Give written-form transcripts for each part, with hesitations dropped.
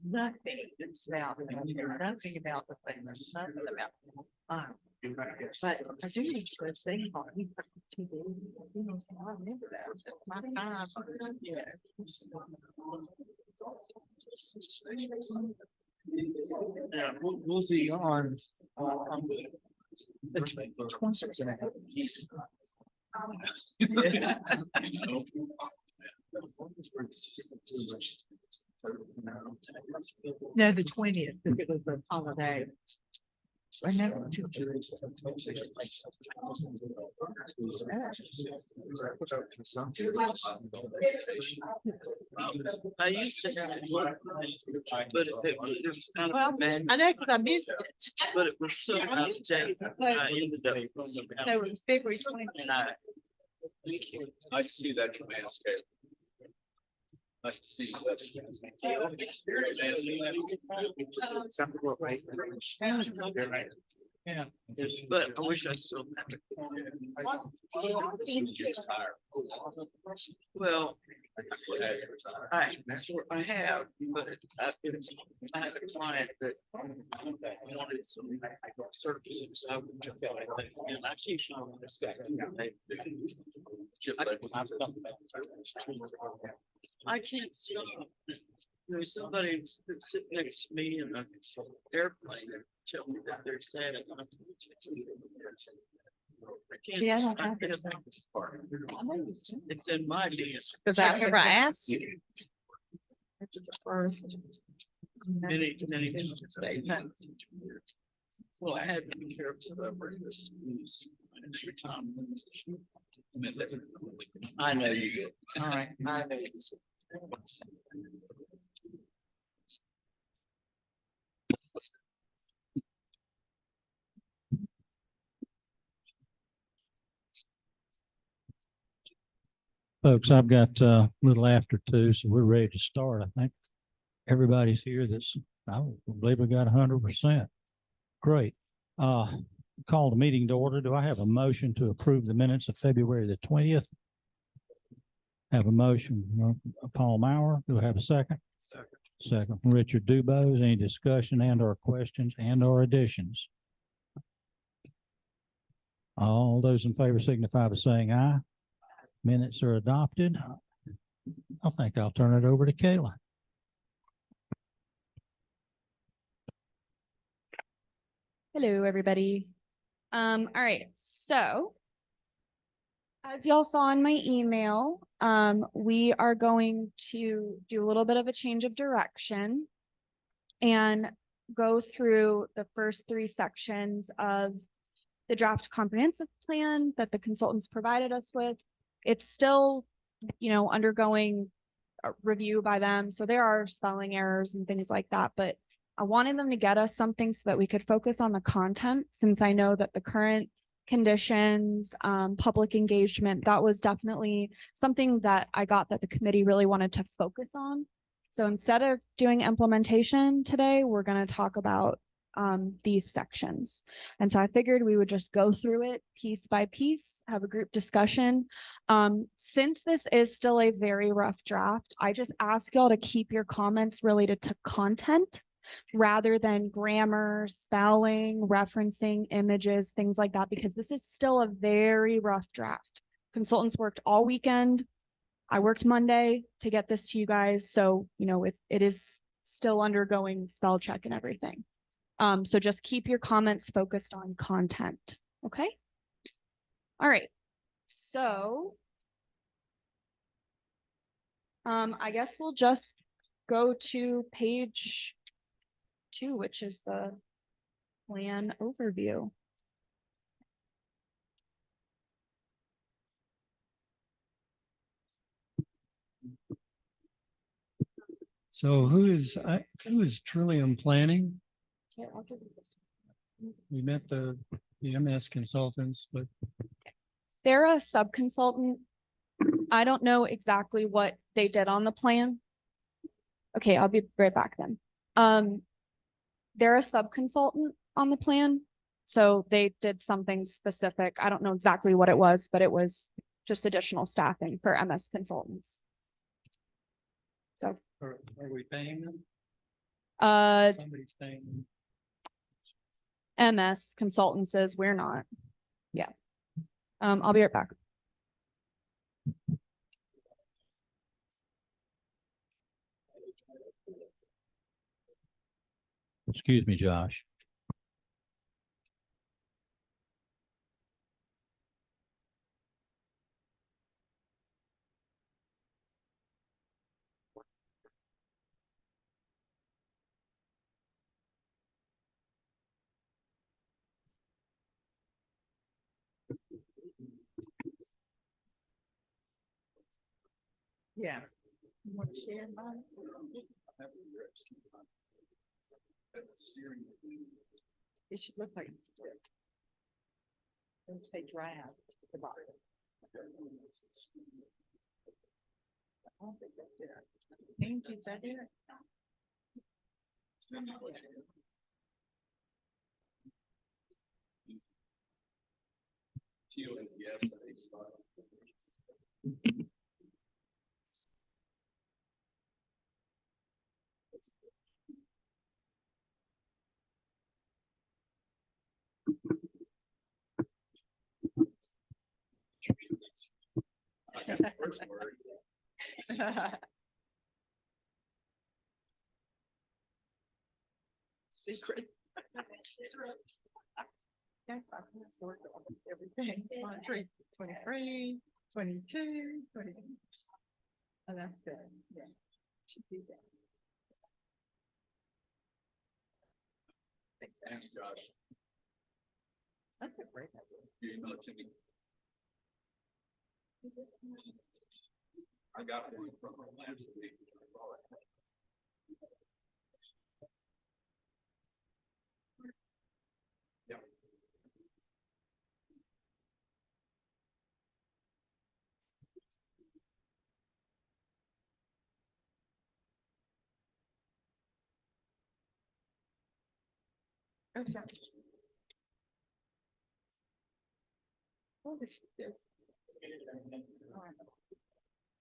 nothing about nothing about the thing, nothing about. But I do need to go say, TV, you know, so I remember that. My time, yeah. Yeah, we'll see on. The 26 and a half. No, the 20th, because it was a holiday. I never. I used to have it, but it was kind of. Well, bad. I know, because I missed it. But it was so out of date. I ended up. No, it was February 20th. And I see that command scale. Nice to see you. Yeah, but I wish I still had it. Well, I have, but I had a client that wanted some services. I would check out, and I keep showing this guy. I can't see. There's somebody that sit next to me in an airplane and tell me that they're sad. I can't. Yeah, I don't have it. It's in my DS. Because I remember I asked you. First. Many times. Well, I had to be careful about breakfast. Extra time. I know you did. All right. I know you did. Folks, I've got a little after 2, so we're ready to start. I think everybody's here. I believe we got 100%. Great. Call the meeting to order. Do I have a motion to approve the minutes of February the 20th? Have a motion, Paul Maurer. Do I have a second? Second from Richard Dubose. Any discussion and or questions and or additions? All those in favor signify by saying aye. Minutes are adopted. I think I'll turn it over to Kayla. Hello, everybody. All right, so as y'all saw in my email, we are going to do a little bit of a change of direction and go through the first 3 sections of the draft comprehensive plan that the consultants provided us with. It's still, undergoing a review by them. So there are spelling errors and things like that, but I wanted them to get us something so that we could focus on the content, since I know that the current conditions, public engagement, that was definitely something that I got that the committee really wanted to focus on. So instead of doing implementation today, we're going to talk about these sections. And so I figured we would just go through it piece by piece, have a group discussion. Since this is still a very rough draft, I just ask y'all to keep your comments related to content rather than grammar, spelling, referencing, images, things like that, because this is still a very rough draft. Consultants worked all weekend. I worked Monday to get this to you guys. So, it is still undergoing spell check and everything. So just keep your comments focused on content. Okay. All right. So I guess we'll just go to page 2, which is the plan overview. So who is Trillium Planning? Okay, I'll give you this. We met the MS consultants, but They're a sub-consultant. I don't know exactly what they did on the plan. Okay, I'll be right back then. They're a sub-consultant on the plan. So they did something specific. I don't know exactly what it was, but it was just additional staffing for MS consultants. So are we paying them? Somebody's saying. MS consultant says we're not. Yeah. I'll be right back. Excuse me, Josh. Yeah. You want to share mine? It should look like. Don't say draft at the bottom. I don't think that's it. Angie, is that it? Secret. Yeah, I've worked on everything. 23, 23, 22, 20. Oh, that's good. Yeah. Should do that. Thanks, Josh. That's a great idea. You email it to me. I got one from her last week. Yeah. Oh, sorry. What is this? All right.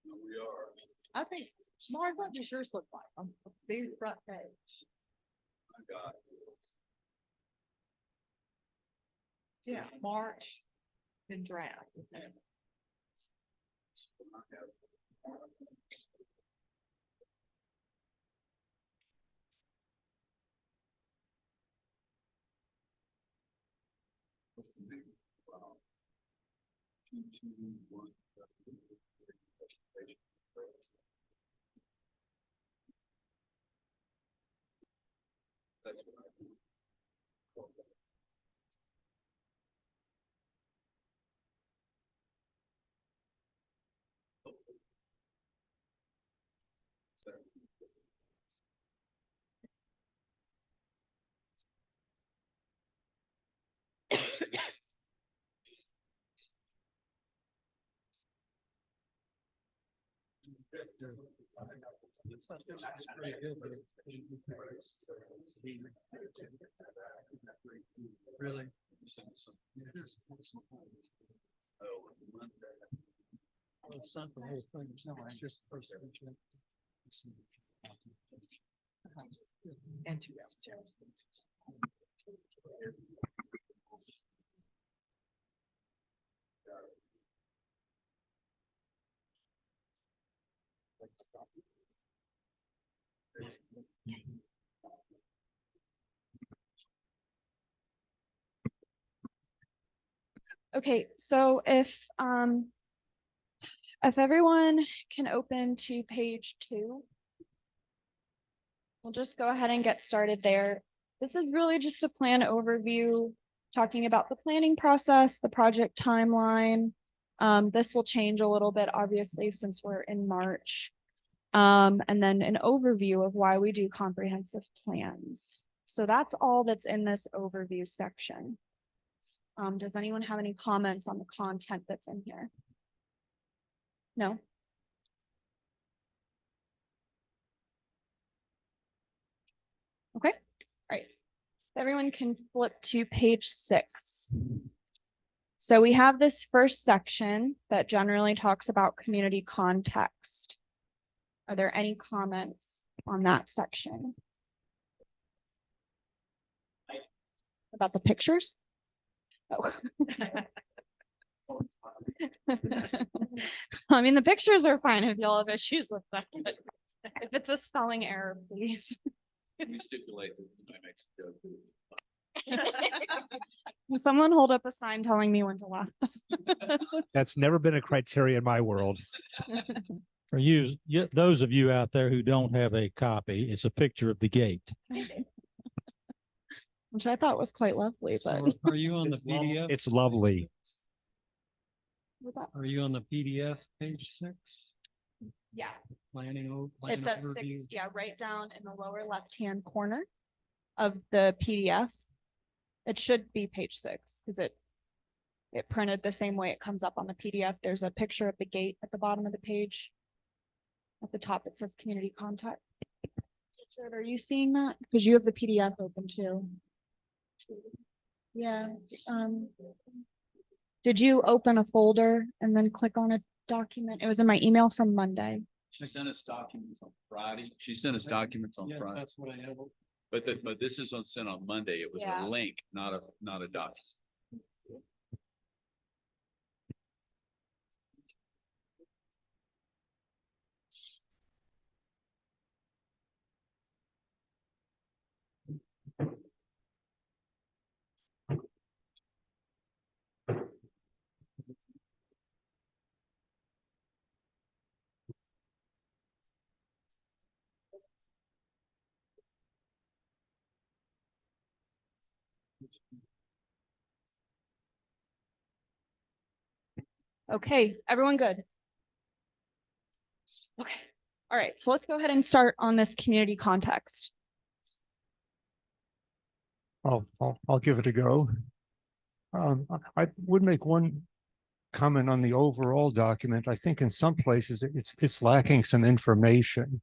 We are. I think, Mark, what does yours look like on the very front page? I got. Yeah, March and draft. What's the big? Wow. 2, 2, 1. That's what I do. Pretty good, but really. Well, it's not the whole thing. No, it's just the first picture. And 2 hours. Okay, so if everyone can open to page 2. We'll just go ahead and get started there. This is really just a plan overview, talking about the planning process, the project timeline. This will change a little bit, obviously, since we're in March. And then an overview of why we do comprehensive plans. So that's all that's in this overview section. Does anyone have any comments on the content that's in here? No? Okay, all right. Everyone can flip to page 6. So we have this first section that generally talks about community context. Are there any comments on that section? About the pictures? Oh. I mean, the pictures are fine if y'all have issues with that, but if it's a spelling error, please. We stipulate that we might make some joke. Can someone hold up a sign telling me when to laugh? That's never been a criteria in my world. For you, those of you out there who don't have a copy, it's a picture of the gate. Which I thought was quite lovely, but So are you on the PDF? It's lovely. was that? Are you on the PDF, page 6? Yeah, Plan it says overview? 6, yeah, right down in the lower left-hand corner of the PDF. It should be page 6 because it printed the same way it comes up on the PDF. There's a picture of the gate at the bottom of the page. At the top, it says community contact. Richard, are you seeing that? Because you have the PDF open too. Yeah, did you open a folder and then click on a document? It was in my email from Monday. She sent us documents on Friday. She sent us documents on Yes, Friday, that's what I have. but this is sent on Monday. It was Yeah. a link, not a doc. Okay, everyone good? Okay, all right, so let's go ahead and start on this community context. I'll give it a go. I would make one comment on the overall document. I think in some places it's lacking some information.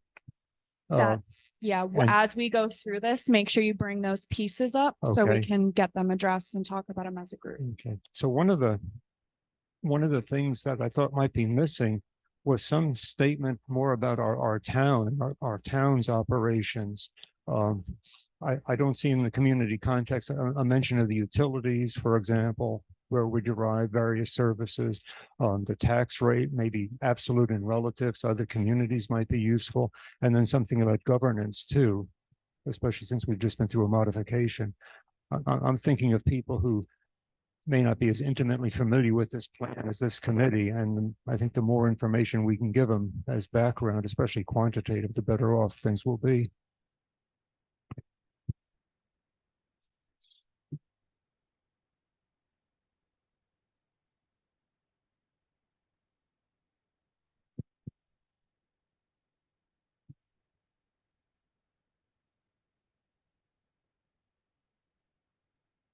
That's, yeah, and- as we go through this, make sure you bring those pieces up so we Okay. can get them addressed and talk about them as a group. Okay, so one of the things that I thought might be missing was some statement more about our town and our town's operations. I don't see in the community context a mention of the utilities, for example, where we derive various services. The tax rate, maybe absolute and relative to other communities might be useful. And then something about governance too, especially since we've just been through a modification. I'm thinking of people who may not be as intimately familiar with this plan as this committee. And I think the more information we can give them as background, especially quantitative, the better off things will be.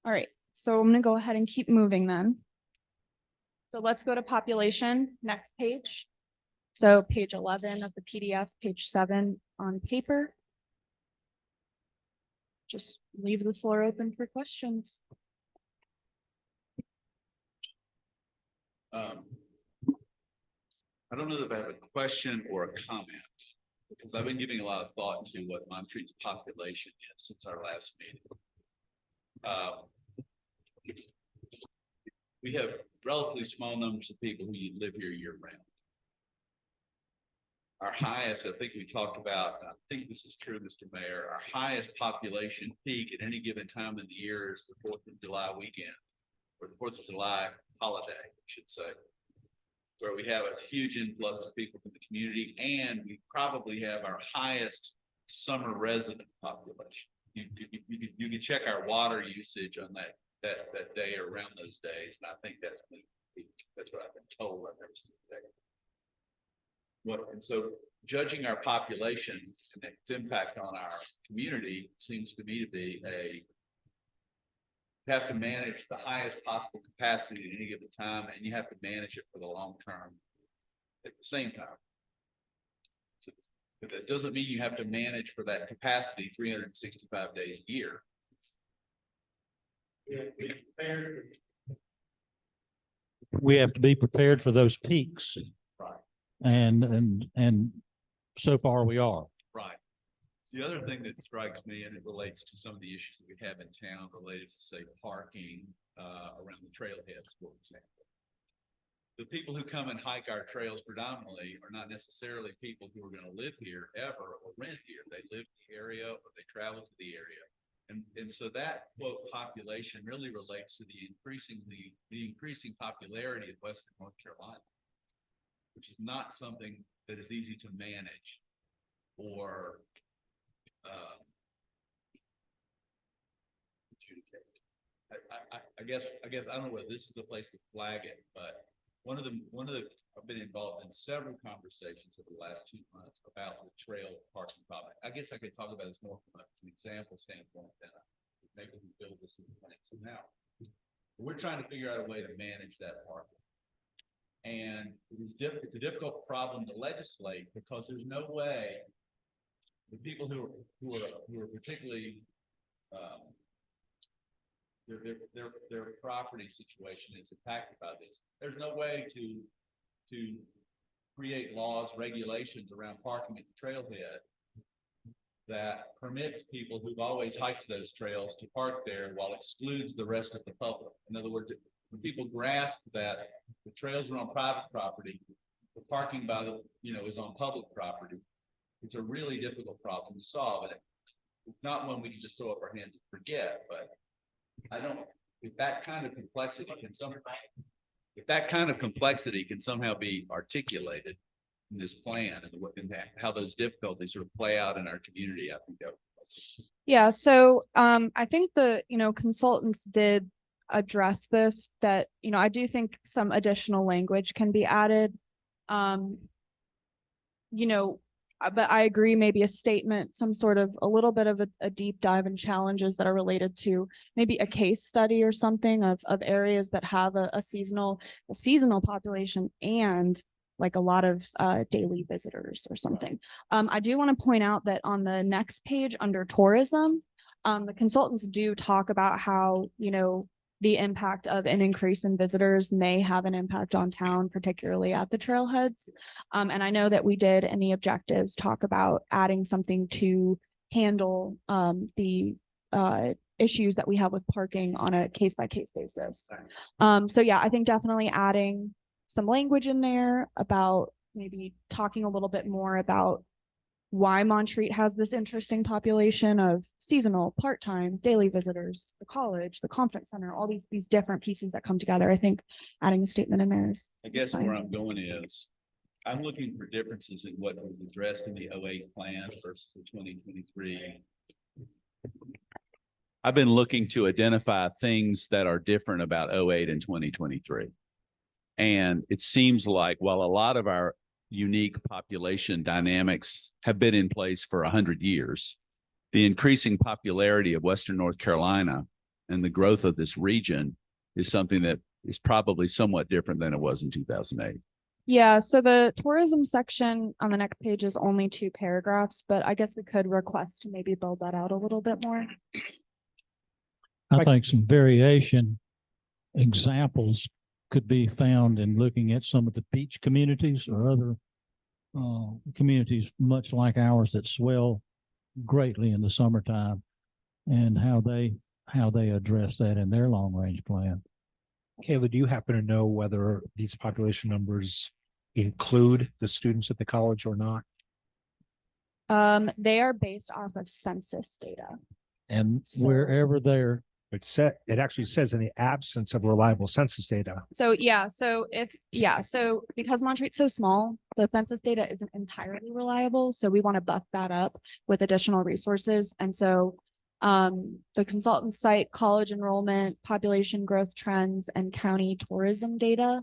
All right, so I'm gonna go ahead and keep moving then. So let's go to population, next page. So page 11 of the PDF, page 7 on paper. Just leave the floor open for questions. I don't know if I have a question or a comment, because I've been giving a lot of thought to what Montreat's population is since our last meeting. We have relatively small numbers of people who live here year round. Our highest, I think we talked about, and I think this is true, Mr. Mayor, our highest population peak at any given time in the year is the 4th of July weekend, or the 4th of July holiday, I should say, where we have a huge influx of people from the community, and we probably have our highest summer resident population. You can check our water usage on that day or around those days, and I think that's what I've been told. I've never seen the data. And so judging our population and its impact on our community seems to me to be you have to manage the highest possible capacity at any given time, and you have to manage it for the long term at the same time. So, but that doesn't mean you have to manage for that capacity 365 days a year. We have to be prepared for those peaks. Right. And so far we are. Right. The other thing that strikes me, and it relates to some of the issues that we have in town related to, say, parking around the trailheads, for example. The people who come and hike our trails predominantly are not necessarily people who are going to live here ever or rent here. They live in the area or they travel to the area. And so that quote population really relates to the increasing popularity of Western North Carolina, which is not something that is easy to manage or adjudicate. I guess I don't know whether this is the place to flag it, but one of the I've been involved in several conversations over the last 2 months about the trail parking problem. I guess I could talk about this more from an example standpoint than maybe we build this in the plan. So now we're trying to figure out a way to manage that parking. And it's a difficult problem to legislate because there's no way the people who are particularly their property situation is impacted by this. There's no way to create laws, regulations around parking at the trailhead that permits people who've always hiked those trails to park there while excludes the rest of the public. In other words, when people grasp that the trails are on private property, the parking by the, is on public property, it's a really difficult problem to solve. And it's not one we can just throw up our hands and forget, but if that kind of complexity can somehow be articulated in this plan and how those difficulties sort of play out in our community, I think that would. Yeah, so I think the consultants did address this, that I do think some additional language can be added. But I agree, maybe a statement, some sort of a little bit of a deep dive and challenges that are related to maybe a case study or something of areas that have a seasonal population and like a lot of daily visitors or something. I do want to point out that on the next page under tourism, the consultants do talk about how, the impact of an increase in visitors may have an impact on town, particularly at the trailheads. And I know that we did in the objectives talk about adding something to handle the issues that we have with parking on a case-by-case basis. So yeah, I think definitely adding some language in there about maybe talking a little bit more about why Montreat has this interesting population of seasonal, part-time, daily visitors, the college, the conference center, all these different pieces that come together. I think adding a statement in there is. I guess fine. where I'm going is, I'm looking for differences in what was addressed in the 08 plan versus the 2023. I've been looking to identify things that are different about 08 and 2023. And it seems like while a lot of our unique population dynamics have been in place for 100 years, the increasing popularity of Western North Carolina and the growth of this region is something that is probably somewhat different than it was in 2008. Yeah, so the tourism section on the next page is only 2 paragraphs, but I guess we could request to maybe build that out a little bit more. I think some variation examples could be found in looking at some of the beach communities or other communities much like ours that swell greatly in the summertime, and how they address that in their long range plan. Kayla, do you happen to know whether these population numbers include the students at the college or not? They are based off of census data. And So- wherever they're It actually says in the absence of reliable census data. So because Montreat's so small, the census data isn't entirely reliable. So we want to buff that up with additional resources. And so the consultants cite college enrollment, population growth trends, and county tourism data,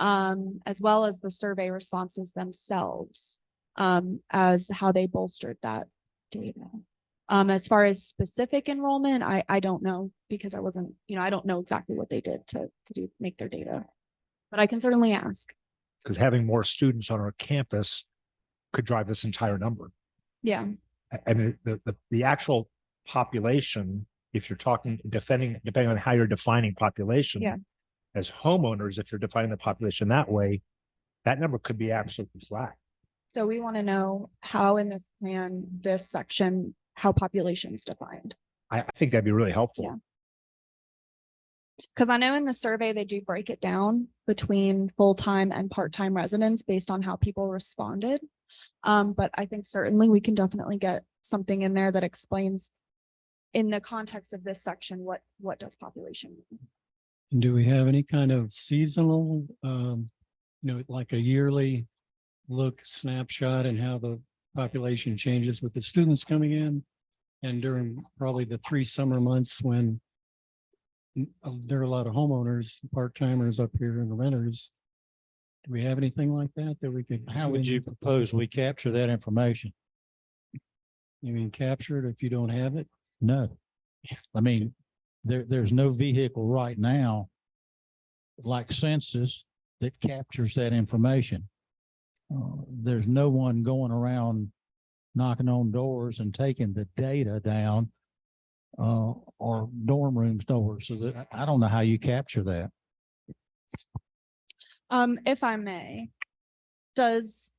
as well as the survey responses themselves, as how they bolstered that data. As far as specific enrollment, I don't know, because I wasn't, I don't know exactly what they did to make their data, but I can certainly ask. Because having more students on our campus could drive this entire number. Yeah. And the actual population, if you're depending on how you're defining population. Yeah. As homeowners, if you're defining the population that way, that number could be absolutely flat. So we want to know how in this plan, this section, how population is defined. I think that'd be really helpful. Yeah. Because I know in the survey, they do break it down between full-time and part-time residents based on how people responded. But I think certainly we can definitely get something in there that explains in the context of this section, what does population mean? And do we have any kind of seasonal, like a yearly look snapshot and how the population changes with the students coming in? And during probably the 3 summer months when there are a lot of homeowners, part-timers up here and the renters. Do we have anything like that we could? How would you propose we capture that information? You mean capture it if you don't have it? No. I mean, there's no vehicle right now like census that captures that information. There's no one going around knocking on doors and taking the data down or dorm rooms doors. So that I don't know how you capture that. If I may, does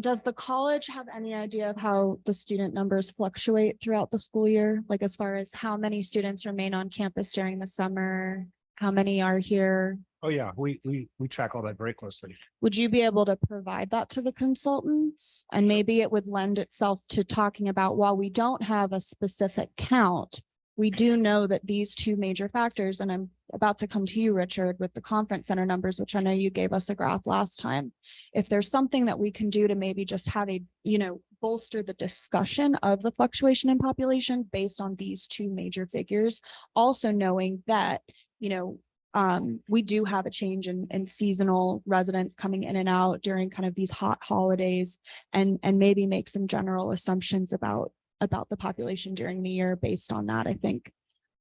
the college have any idea of how the student numbers fluctuate throughout the school year? Like as far as how many students remain on campus during the summer, how many are here? Oh, yeah, we track all that very closely. Would you be able to provide that to the consultants? And maybe it would lend itself to talking about, while we don't have a specific count, we do know that these 2 major factors, and I'm about to come to you, Richard, with the conference center numbers, which I know you gave us a graph last time. If there's something that we can do to maybe just have a, bolster the discussion of the fluctuation in population based on these 2 major figures, also knowing that, we do have a change in seasonal residents coming in and out during kind of these hot holidays, and maybe make some general assumptions about the population during the year based on that. I think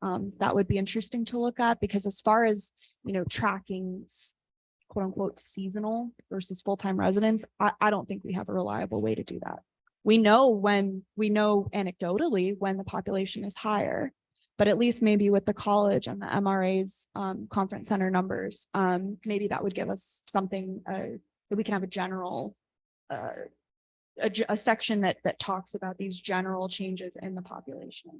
that would be interesting to look at, because as far as, tracking quote unquote seasonal versus full-time residents, I don't think we have a reliable way to do that. We know anecdotally when the population is higher, but at least maybe with the college and the MRA's conference center numbers, maybe that would give us something that we can have a general a section that talks about these general changes in the population.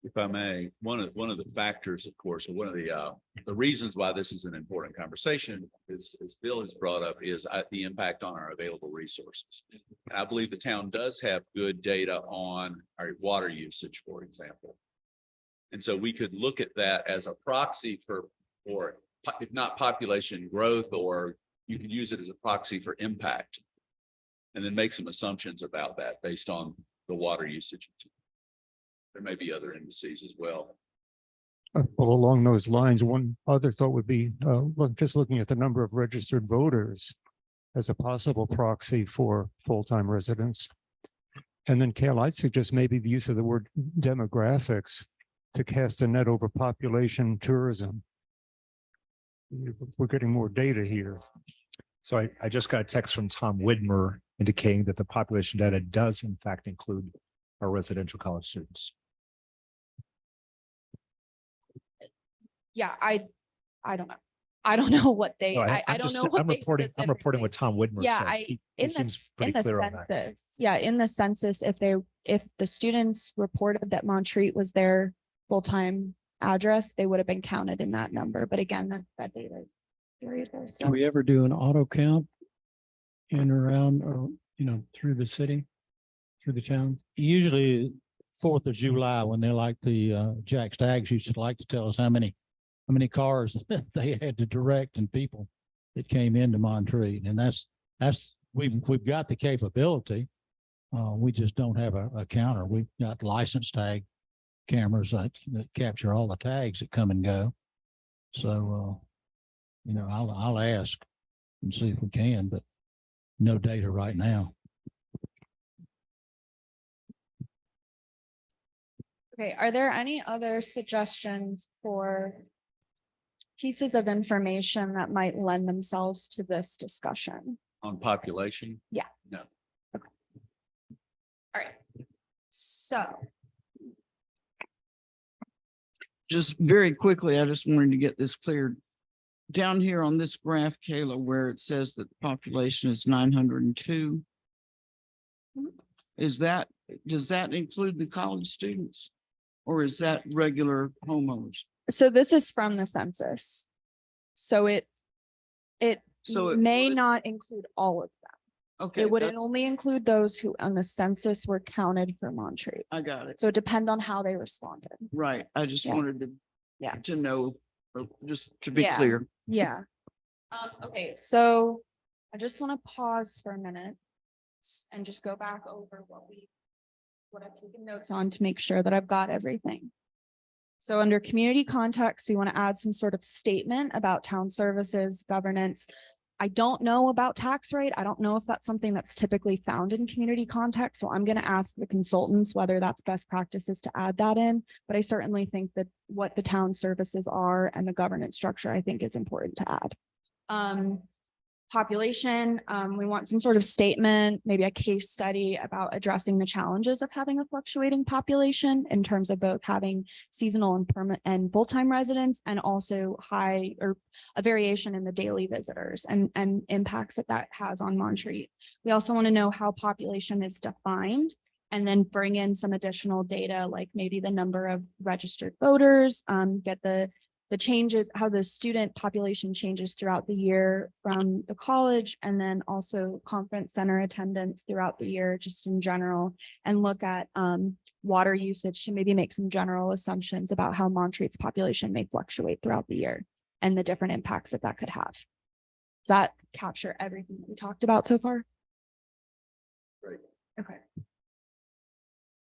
If I may, one of the factors, of course, or one of the reasons why this is an important conversation is, as Bill has brought up, is the impact on our available resources. And I believe the town does have good data on our water usage, for example. And so we could look at that as a proxy for if not population growth, or you could use it as a proxy for impact. And then make some assumptions about that based on the water usage. There may be other indices as well. Well, along those lines, one other thought would be, just looking at the number of registered voters as a possible proxy for full-time residents. And then, Cal, I'd suggest maybe the use of the word demographics to cast a net over population tourism. We're getting more data here. So I just got a text from Tom Widmer indicating that the population data does in fact include our residential college students. Yeah, I don't know. I don't know what they, No, I don't know what I'm they reporting specifically- what Tom Widmer Yeah, said. He in seems the pretty clear on that. census, in the census, if the students reported that Montreat was their full-time address, they would have been counted in that number. But again, that data is variable. Do So we ever do an auto count in around, or, through the city, through the town? Usually 4th of July, when they're like the Jack Staggs used to like to tell us how many cars they had to direct and people that came into Montreat. And that's we've got the capability. We just don't have a counter. We've got license tag cameras that capture all the tags that come and go. So I'll ask and see if we can, but no data right now. okay, are there any other suggestions for pieces of information that might lend themselves to this discussion? On population? Yeah. No. All right. So, Just very quickly, I just wanted to get this cleared. Down here on this graph, Kayla, where it says that the population is 902, Mhm. Does that include the college students? Or is that regular homeowners? So this is from the census. So it So it may would- not include all of them. Okay, It would that's, only include those who on the census were counted for Montreat. I got it. So it depend on how they responded. Right. I just Yeah. wanted to. Yeah. To know, or just to be Yeah. clear. Yeah. Okay, so I just want to pause for a minute and just go back over what I've taken notes on to make sure that I've got everything. So under community context, we want to add some sort of statement about town services, governance. I don't know about tax rate. I don't know if that's something that's typically found in community context. So I'm going to ask the consultants whether that's best practices to add that in. But I certainly think that what the town services are and the governance structure, I think is important to add. Population, we want some sort of statement, maybe a case study about addressing the challenges of having a fluctuating population in terms of both having seasonal and permanent and full-time residents and also high or a variation in the daily visitors and impacts that has on Montreat. We also want to know how population is defined and then bring in some additional data, like maybe the number of registered voters, get the changes, how the student population changes throughout the year from the college, and then also conference center attendance throughout the year, just in general, and look at water usage to maybe make some general assumptions about how Montreat's population may fluctuate throughout the year and the different impacts that could have. Does that capture everything that we talked about so far? Great. Okay.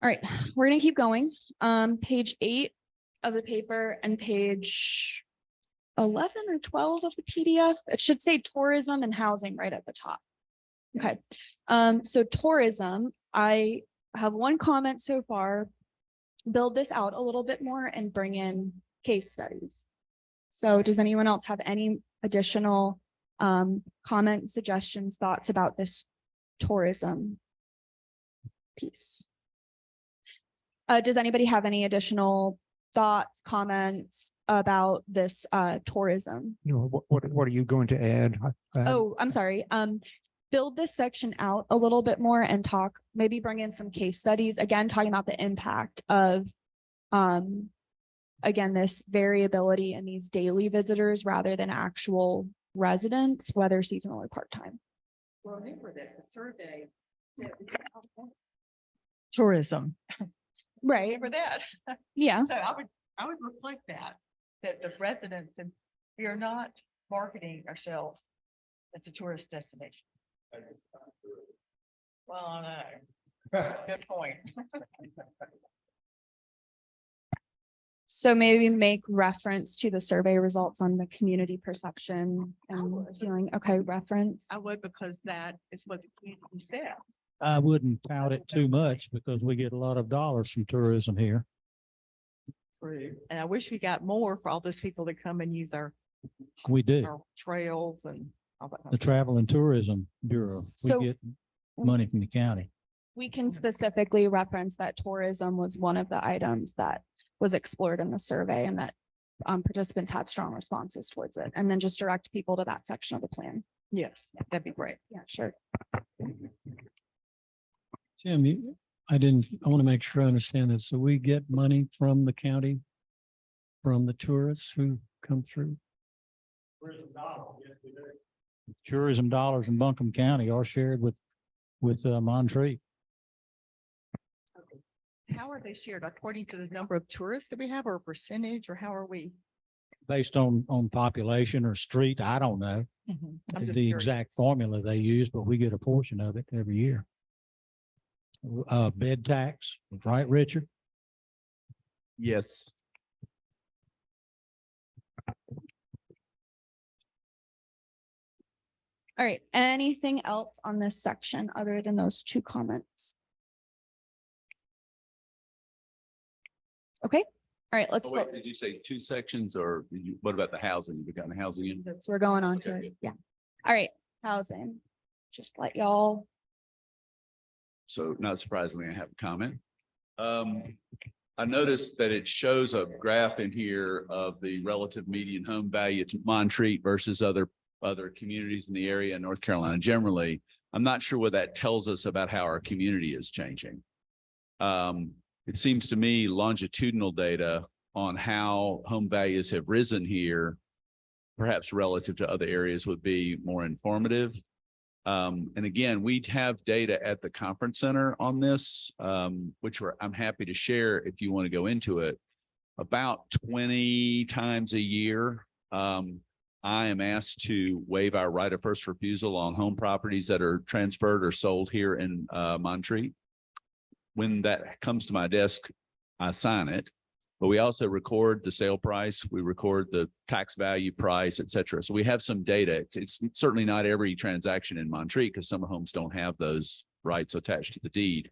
All right, we're gonna keep going. Page 8 of the paper and page 11 or 12 of the PDF. It should say tourism and housing right at the top. Okay, so tourism, I have one comment so far. Build this out a little bit more and bring in case studies. So does anyone else have any additional comments, suggestions, thoughts about this tourism piece? Does anybody have any additional thoughts, comments about this tourism? You know, what are you going to add? Oh, I'm sorry. Build this section out a little bit more and talk, maybe bring in some case studies, again, talking about the impact of again, this variability in these daily visitors rather than actual residents, whether seasonal or part-time. Well, remember that the survey. Tourism, Right, remember that? yeah, So I would reflect that the residents and we are not marketing ourselves as a tourist destination. Well, I know. Good point. so maybe make reference to the survey results on the community perception and would. feeling, okay, reference. I would, because that is what the community said. I wouldn't tout it too much because we get a lot of dollars from tourism here. And I wish we got more for all those people that come and use our We do. our trails and all that. kind The of stuff. Travel and Tourism Bureau, So- we get money from the county. We can specifically reference that tourism was one of the items that was explored in the survey and that participants had strong responses towards it, and then just direct people to that section of the plan. Yes, that'd be great. Yeah, sure. Tim, I want to make sure I understand this. So we get money from the county, from the tourists who come through? Tourism dollars in Buncombe County are shared with Montreat. How are they shared? According to the number of tourists that we have, or a percentage, or how are we? Based on population or street, I don't know I'm just the curious. exact formula they use, but we get a portion of it every year. Bed tax, right, Richard? Yes. All right, anything else on this section other than those two comments? Okay, all right, let's Oh, go. wait, did you say two sections or what about the housing? You got the housing in? So we're going on to, Okay, it. good. Yeah. All right, housing. Just let y'all, So not surprisingly, I have a comment. I noticed that it shows a graph in here of the relative median home value to Montreat versus other communities in the area in North Carolina generally. I'm not sure what that tells us about how our community is changing. It seems to me longitudinal data on how home values have risen here, perhaps relative to other areas, would be more informative. And again, we have data at the conference center on this, which I'm happy to share if you want to go into it. About 20 times a year, I am asked to waive our right of first refusal on home properties that are transferred or sold here in Montreat. When that comes to my desk, I sign it. But we also record the sale price, we record the tax value price, et cetera. So we have some data. It's certainly not every transaction in Montreat because some homes don't have those rights attached to the deed.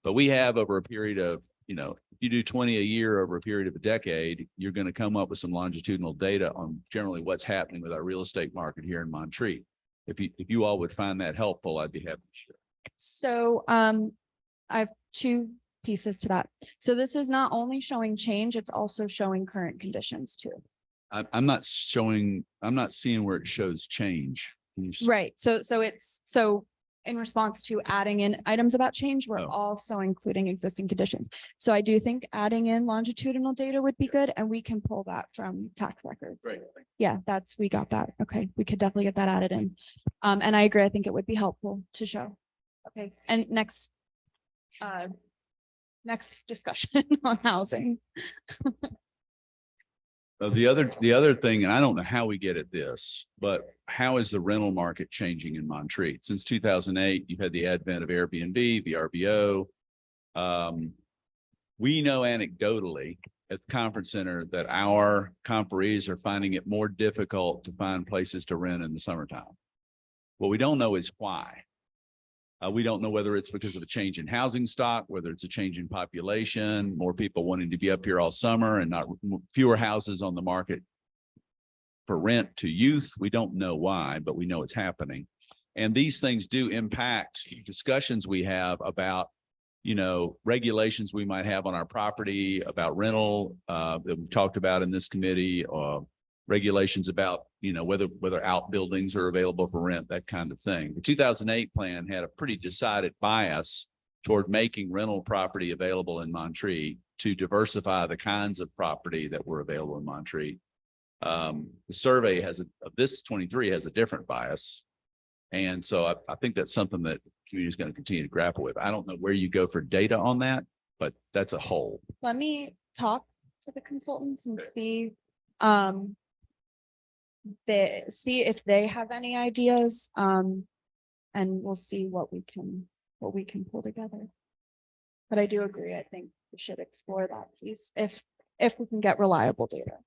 But we have over a period of, you know, if you do 20 a year over a period of a decade, you're going to come up with some longitudinal data on generally what's happening with our real estate market here in Montreat. If you all would find that helpful, I'd be happy to share. So, I have two pieces to that. So this is not only showing change, it's also showing current conditions too. I'm not seeing where it shows change. Can you Right. So in response to adding in items about change, we're Oh. also including existing conditions. So I do think adding in longitudinal data would be good, and we can pull that from tax records. Great. Yeah, we got that. Okay, we could definitely get that added in. And I agree, I think it would be helpful to show. Okay, and next discussion on housing. The other thing, and I don't know how we get at this, but how is the rental market changing in Montreat? Since 2008, you've had the advent of Airbnb, VRBO. We know anecdotally at the conference center that our conferees are finding it more difficult to find places to rent in the summertime. What we don't know is why. We don't know whether it's because of a change in housing stock, whether it's a change in population, more people wanting to be up here all summer and not fewer houses on the market for rent to youth. We don't know why, but we know it's happening. And these things do impact discussions we have about, you know, regulations we might have on our property about rental that we've talked about in this committee, regulations about, you know, whether outbuildings are available for rent, that kind of thing. The 2008 plan had a pretty decided bias toward making rental property available in Montreat to diversify the kinds of property that were available in Montreat. The survey of this 23 has a different bias. And so I think that's something that the community is going to continue to grapple with. I don't know where you go for data on that, but that's a whole. Let me talk to the consultants and see if they have any ideas. And we'll see what we can pull together. But I do agree, I think we should explore that piece if we can get reliable data.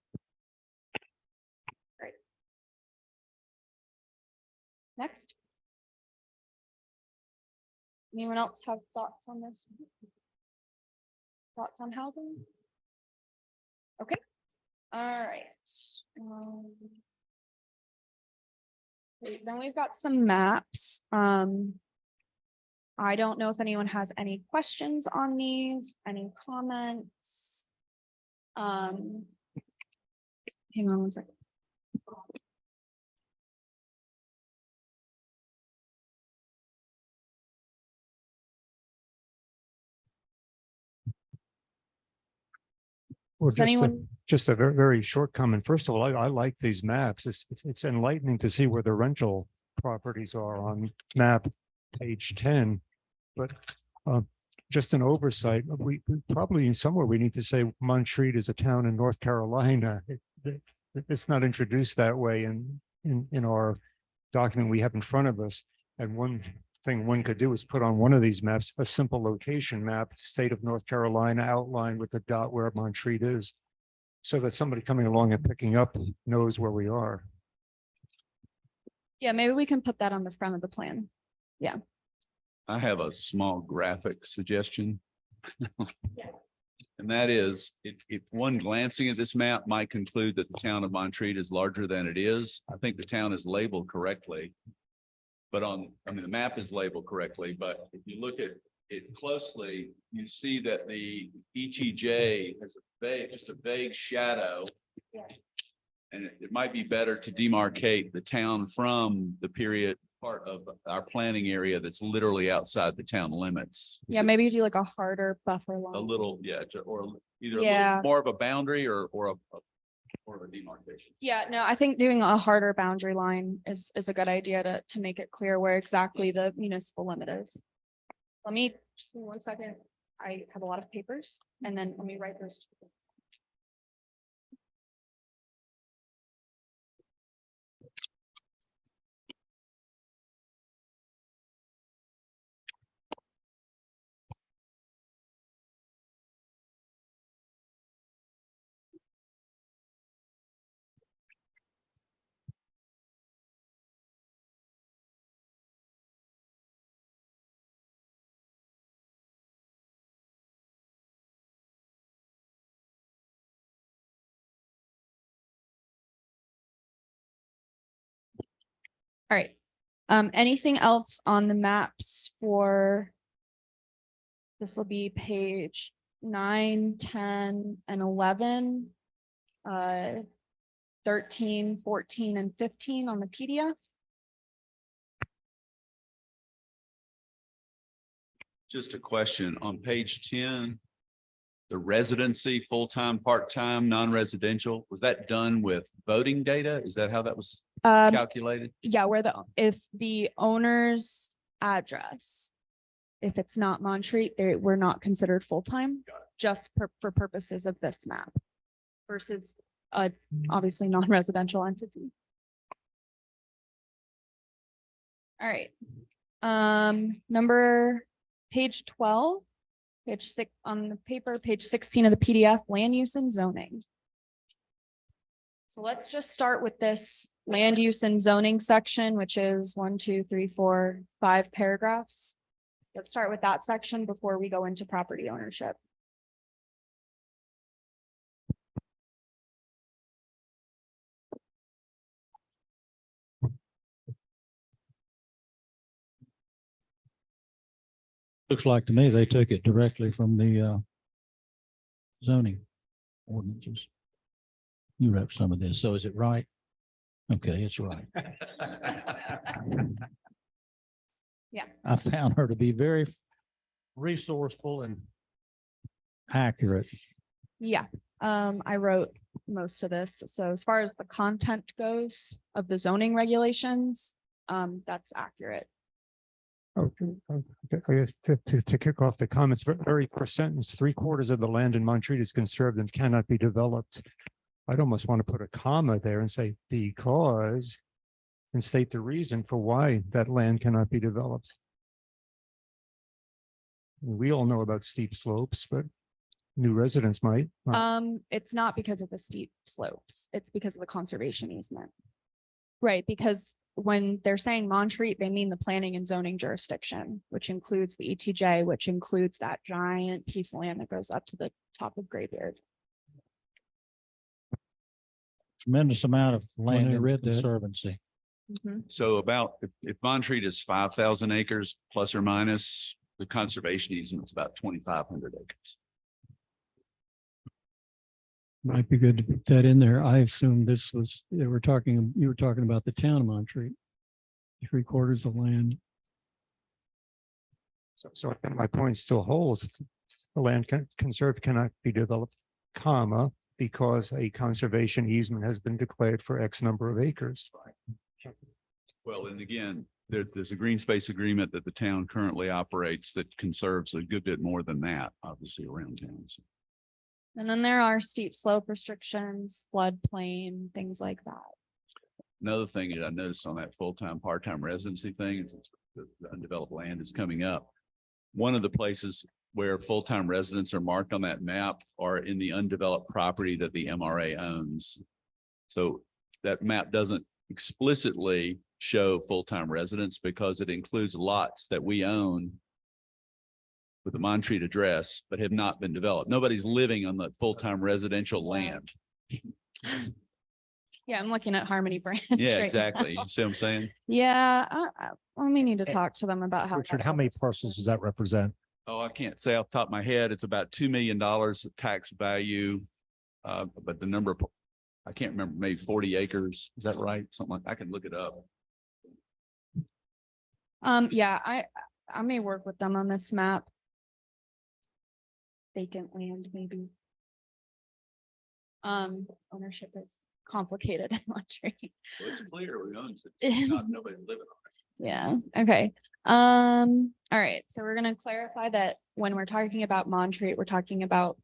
Great. Next. Anyone else have thoughts on this? Thoughts on housing? Okay, all right. Then we've got some maps. I don't know if anyone has any questions on these, any comments. Hang on one second. Well, Does anyone? just a very, very short comment. First of all, I like these maps. It's enlightening to see where the rental properties are on map page 10. But just an oversight, we probably somewhere we need to say Montreat is a town in North Carolina. It's not introduced that way in our document we have in front of us. And one thing one could do is put on one of these maps, a simple location map, state of North Carolina outlined with a dot where Montreat is, so that somebody coming along and picking up knows where we are. Yeah, maybe we can put that on the front of the plan. Yeah. I have a small graphic suggestion. Yeah. And that is, if one glancing at this map might conclude that the town of Montreat is larger than it is, I think the town is labeled correctly. But the map is labeled correctly, but if you look at it closely, you see that the ETJ has just a vague shadow. Yeah. And it might be better to demarcate the town from the period part of our planning area that's literally outside the town limits. Yeah, maybe you do like a harder buffer line. A little, yeah, or either a Yeah. little more of a boundary or more of a demarcation. Yeah, no, I think doing a harder boundary line is a good idea to make it clear where exactly the municipal limit is. Let me, just give me 1 second. I have a lot of papers and then let me write those. All right. Anything else on the maps for? This will be page 9, 10, and 11. 13, 14, and 15 on the PDF. Just a question on page 10. The residency, full-time, part-time, non-residential, was that done with voting data? Is that how that was calculated? Yeah, if the owner's address, if it's not Montreat, we're not considered full-time, just for purposes of this map versus obviously non-residential entity. All right. Page 12, page 6 on the paper, page 16 of the PDF, land use and zoning. So let's just start with this land use and zoning section, which is 1, 2, 3, 4, 5 paragraphs. Let's start with that section before we go into property ownership. Looks like to me they took it directly from the zoning ordinances. You wrote some of this, so is it right? Okay, it's right. Yeah. I found her to be very resourceful and accurate. Yeah, I wrote most of this. So as far as the content goes of the zoning regulations, that's accurate. Okay, I guess to kick off the comments, very first sentence, 3/4 of the land in Montreat is conserved and cannot be developed. I'd almost want to put a comma there and say because, and state the reason for why that land cannot be developed. We all know about steep slopes, but new residents might. It's not because of the steep slopes. It's because of the conservation easement. Right, because when they're saying Montreat, they mean the planning and zoning jurisdiction, which includes the ETJ, which includes that giant piece of land that goes up to the top of Graybeard. Tremendous amount of land I in read that. conservancy. So about, if Montreat is 5,000 acres plus or minus, the conservation easement is about 2,500 acres. Might be good to put that in there. I assume you were talking about the town of Montreat. 3/4 of land. So I think my point still holds. The land conserved cannot be developed, comma, because a conservation easement has been declared for X number of acres. Well, and again, there's a green space agreement that the town currently operates that conserves a good bit more than that, obviously around towns. And then there are steep slope restrictions, floodplain, things like that. Another thing that I noticed on that full-time, part-time residency thing is the undeveloped land is coming up. One of the places where full-time residents are marked on that map are in the undeveloped property that the MRA owns. So that map doesn't explicitly show full-time residents because it includes lots that we own with a Montreat address, but have not been developed. Nobody's living on the full-time residential land. Yeah, I'm looking at Harmony Branch. Yeah, right exactly. now. You see what I'm saying? Yeah, we need to talk to them about how. Richard, that's how many all- parcels does that represent? Oh, I can't say off the top of my head. It's about $2 million of tax value. But the number, I can't remember, maybe 40 acres. Is that right? Something like, I can look it up. Yeah, I may work with them on this map. Vacant land, maybe. Ownership is complicated in Montreat. Well, it's clear we own it, not nobody living on Yeah, okay. All right, so we're gonna clarify that when we're talking about Montreat, we're talking about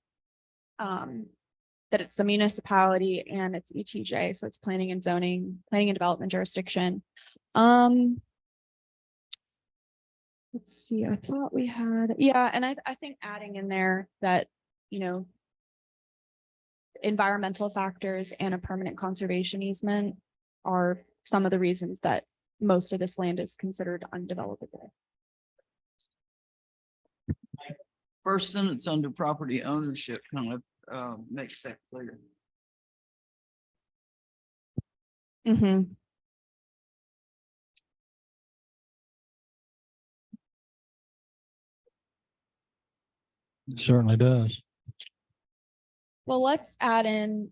that it's a municipality and it's ETJ, so it's planning and zoning, planning and development jurisdiction. Let's see, I thought we had, yeah, and I think adding in there that, you know, environmental factors and a permanent conservation easement are some of the reasons that most of this land is considered undevelopable. First sentence under property ownership kind of makes that clear. Mm-hmm. Certainly does. Well, let's add in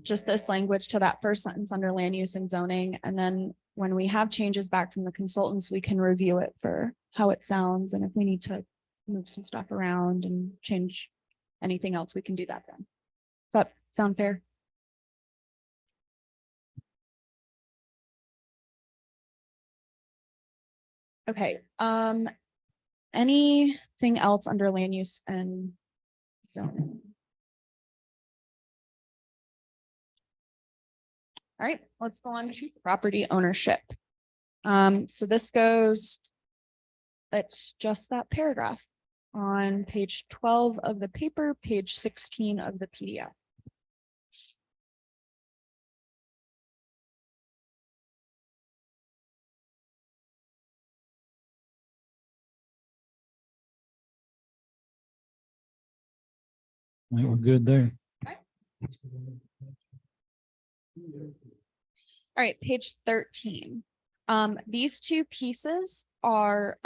just this language to that first sentence under land use and zoning. And then when we have changes back from the consultants, we can review it for how it sounds. And if we need to move some stuff around and change anything else, we can do that then. Does that sound fair? Okay, anything else under land use and zoning? All right, let's go on to property ownership. So this goes, it's just that paragraph on page 12 of the paper, page 16 of the PDF. I think we're good there. All right, page 13. These two pieces are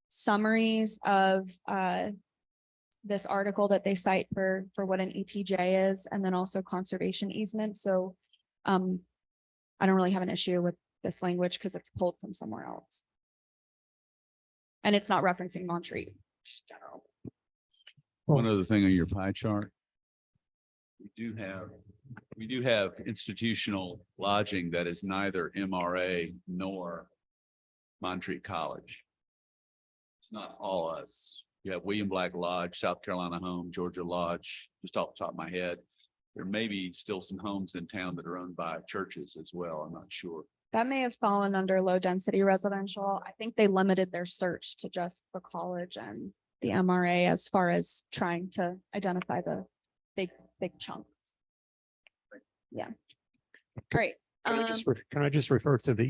summaries of this article that they cite for what an ETJ is, and then also conservation easement. So I don't really have an issue with this language because it's pulled from somewhere else. And it's not referencing Montreat, just general. One other thing on your pie chart. We do have institutional lodging that is neither MRA nor Montreat College. It's not all us. You have William Black Lodge, South Carolina Home, Georgia Lodge, just off the top of my head. There may be still some homes in town that are owned by churches as well. I'm not sure. That may have fallen under low density residential. I think they limited their search to just the college and the MRA as far as trying to identify the big chunks. Yeah. Great. Can I just refer to the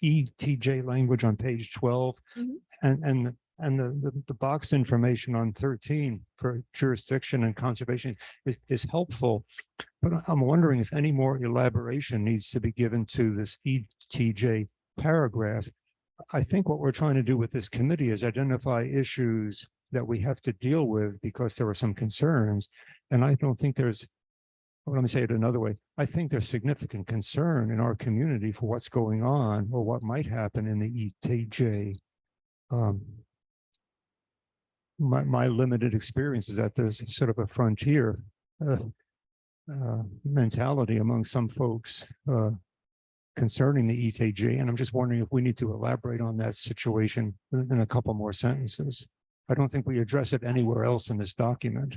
ETJ language on page 12 Mhm. and the box information on 13 for jurisdiction and conservation is helpful. But I'm wondering if any more elaboration needs to be given to this ETJ paragraph. I think what we're trying to do with this committee is identify issues that we have to deal with because there are some concerns. And I don't think there's, well, let me say it another way. I think there's significant concern in our community for what's going on or what might happen in the ETJ. My limited experience is that there's sort of a frontier mentality among some folks concerning the ETJ. And I'm just wondering if we need to elaborate on that situation in a couple more sentences. I don't think we address it anywhere else in this document.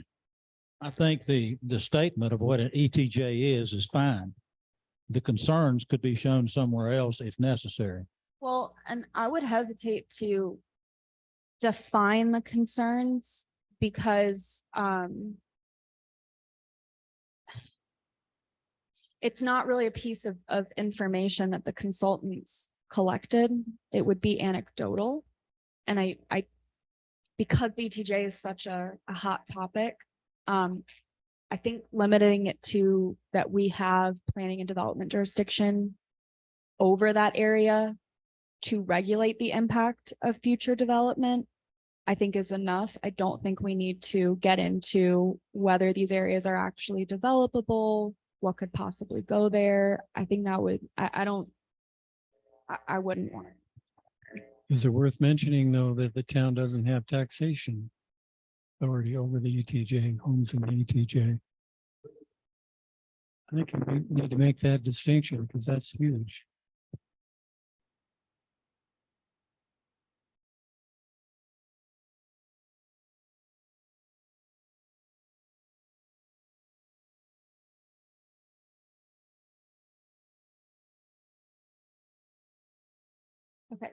I think the statement of what an ETJ is fine. The concerns could be shown somewhere else if necessary. Well, and I would hesitate to define the concerns because it's not really a piece of information that the consultants collected. It would be anecdotal. And I because the ETJ is such a hot topic, I think limiting it to that we have planning and development jurisdiction over that area to regulate the impact of future development, I think is enough. I don't think we need to get into whether these areas are actually developable, what could possibly go there. I think that would, I wouldn't want it. Is it worth mentioning, though, that the town doesn't have taxation authority over the ETJ, homes in the ETJ? I think we need to make that distinction because that's huge. Okay.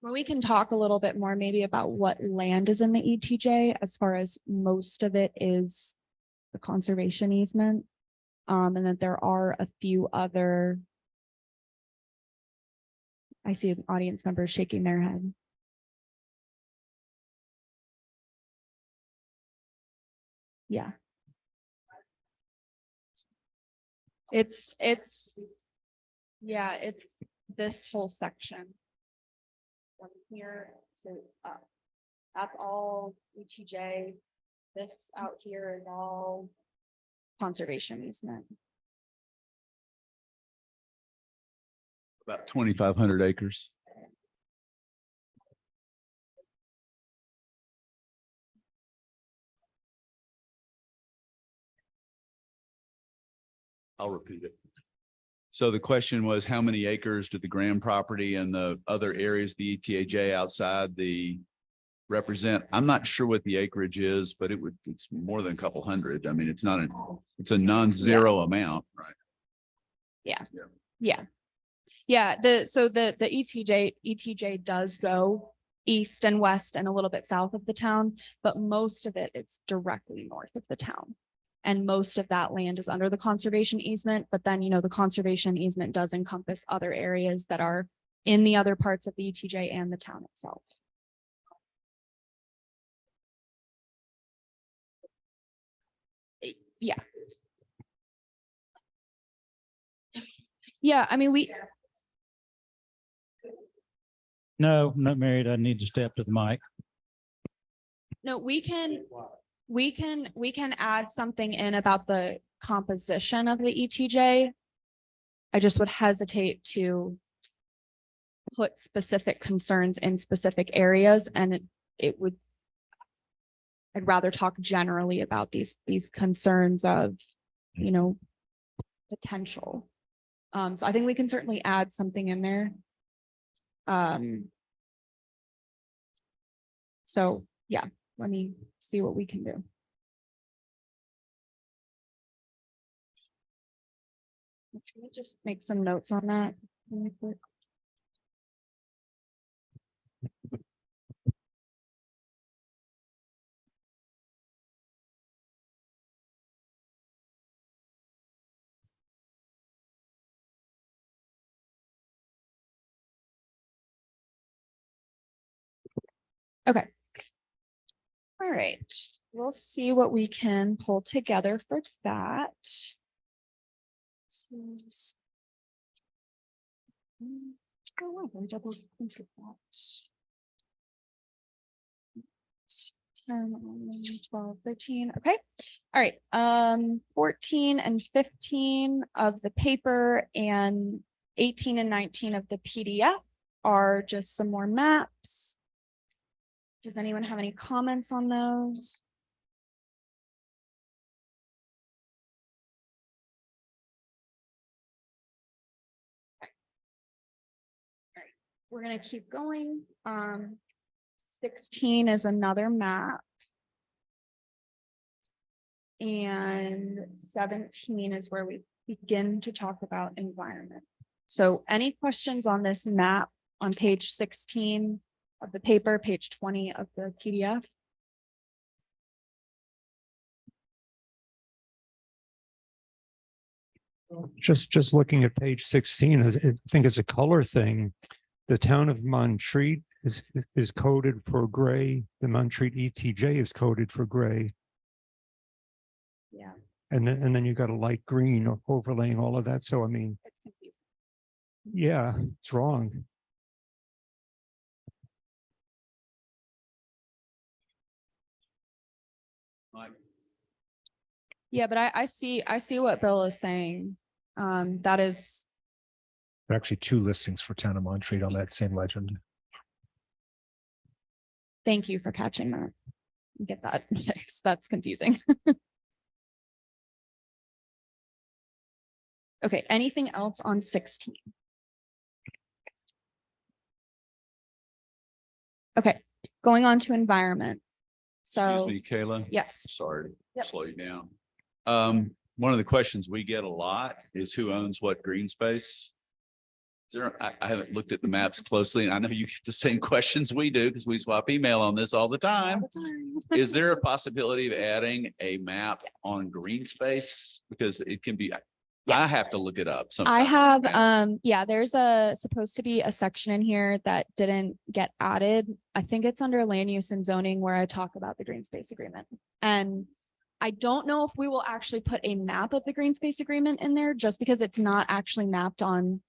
Well, we can talk a little bit more maybe about what land is in the ETJ, as far as most of it is the conservation easement. And that there are a few other. I see an audience member shaking their head. Yeah. It's, yeah, it's this whole section. From here to up. That's all ETJ. This out here is all conservation easement. About 2,500 acres. I'll repeat it. So the question was, how many acres did the Graham property and the other areas, the ETJ outside the represent? I'm not sure what the acreage is, but it's more than a couple hundred. I mean, it's not it's a non-zero amount, right? Yeah. Yeah. Yeah, the ETJ does go east and west and a little bit south of the town, but most of it's directly north of the town. And most of that land is under the conservation easement, but then, the conservation easement does encompass other areas that are in the other parts of the ETJ and the town itself. Yeah. Yeah, I mean, No, not married. I need to step to the mic. no, we can add something in about the composition of the ETJ. I just would hesitate to put specific concerns in specific areas, and I'd rather talk generally about these concerns of, potential. So I think we can certainly add something in there. So yeah, let me see what we can do. Let me just make some notes on that really quick. Okay. All right, we'll see what we can pull together for that. So let me double into that. 10, 11, 12, 13. Okay. All right. 14 and 15 of the paper and 18 and 19 of the PDF are just some more maps. Does anyone have any comments on those? Okay. All right, we're gonna keep going. 16 is another map. And 17 is where we begin to talk about environment. So any questions on this map on page 16 of the paper, page 20 of the PDF? Just looking at page 16, I think it's a color thing. The town of Montreat is coded for gray. The Montreat ETJ is coded for gray. Yeah, And then you got a light green overlaying all of that. So I mean, it's confusing. yeah, it's wrong. Mike? Yeah, but I see what Bill is saying. That is There are actually two listings for Town of Montreat on that same legend. Thank you for catching that. Get that fixed. That's confusing. Okay, anything else on 16? Okay, going on to environment. So, Excuse me, Kayla. yes, Sorry to Yep. slow you down. One of the questions we get a lot is who owns what green space? Is there, I haven't looked at the maps closely, and I know you get the same questions we do because we swap email on this all the all time. the time. Is there a possibility of adding a map on green space? Because it can be, Yeah. I have to look it up I sometimes. have, yeah, there's supposed to be a section in here that didn't get added. I think it's under land use and zoning where I talk about the green space agreement. And I don't know if we will actually put a map of the green space agreement in there just because it's not actually mapped on,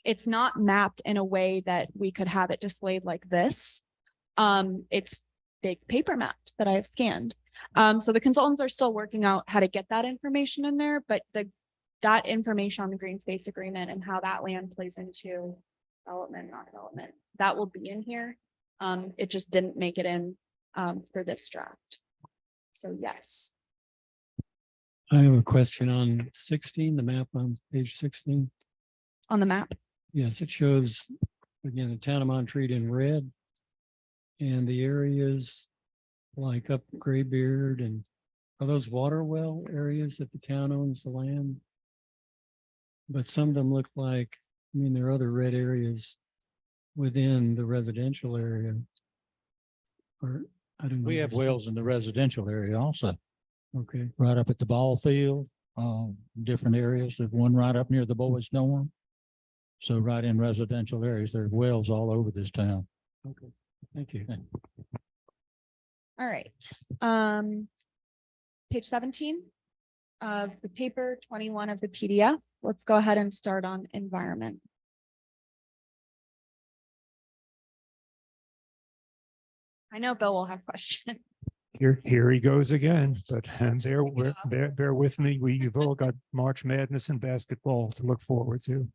it's not mapped in a way that we could have it displayed like this. It's big paper maps that I have scanned. So the consultants are still working out how to get that information in there, but that information on the green space agreement and how that land plays into development, not development, that will be in here. It just didn't make it in for this draft. So yes, I have a question on 16, the map on page 16. on the map. Yes, it shows, again, the town of Montreat in red. And the areas like up Graybeard and are those water well areas that the town owns the land? But some of them look like, I mean, there are other red areas within the residential area. Or, I don't know. We have wells in the residential area also, Okay, right up at the ball field, different areas. There's one right up near the boys' dorm. So right in residential areas, there's wells all over this town. thank you. All right. Page 17 of the paper, 21 of the PDF. Let's go ahead and start on environment. I know Bill will have questions. Here he goes again, but Yeah. bear with me. You've all got March Madness and basketball to look forward to.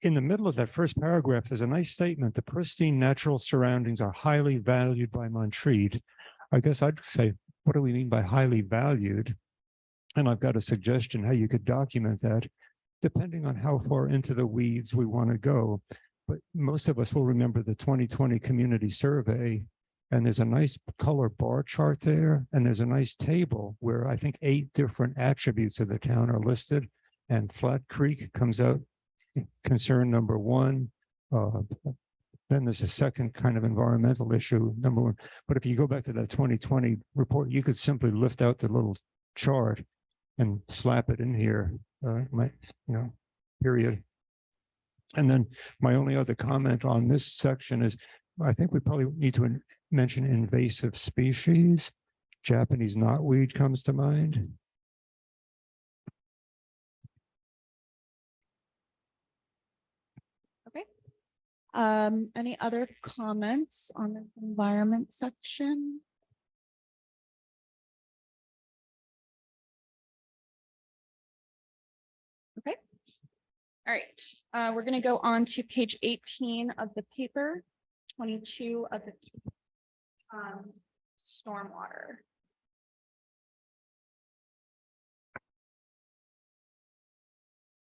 In the middle of that first paragraph, there's a nice statement. The pristine natural surroundings are highly valued by Montreat. I guess I'd say, what do we mean by highly valued? And I've got a suggestion how you could document that, depending on how far into the weeds we want to go. But most of us will remember the 2020 community survey. And there's a nice color bar chart there. And there's a nice table where I think 8 different attributes of the town are listed. And Flat Creek comes out concern number 1. Then there's a second kind of environmental issue, number 1. But if you go back to that 2020 report, you could simply lift out the little chart and slap it in here, period. And then my only other comment on this section is, I think we probably need to mention invasive species. Japanese knotweed comes to mind. Any other comments on the environment section? Okay. All right, we're gonna go on to page 18 of the paper, 22 of the stormwater.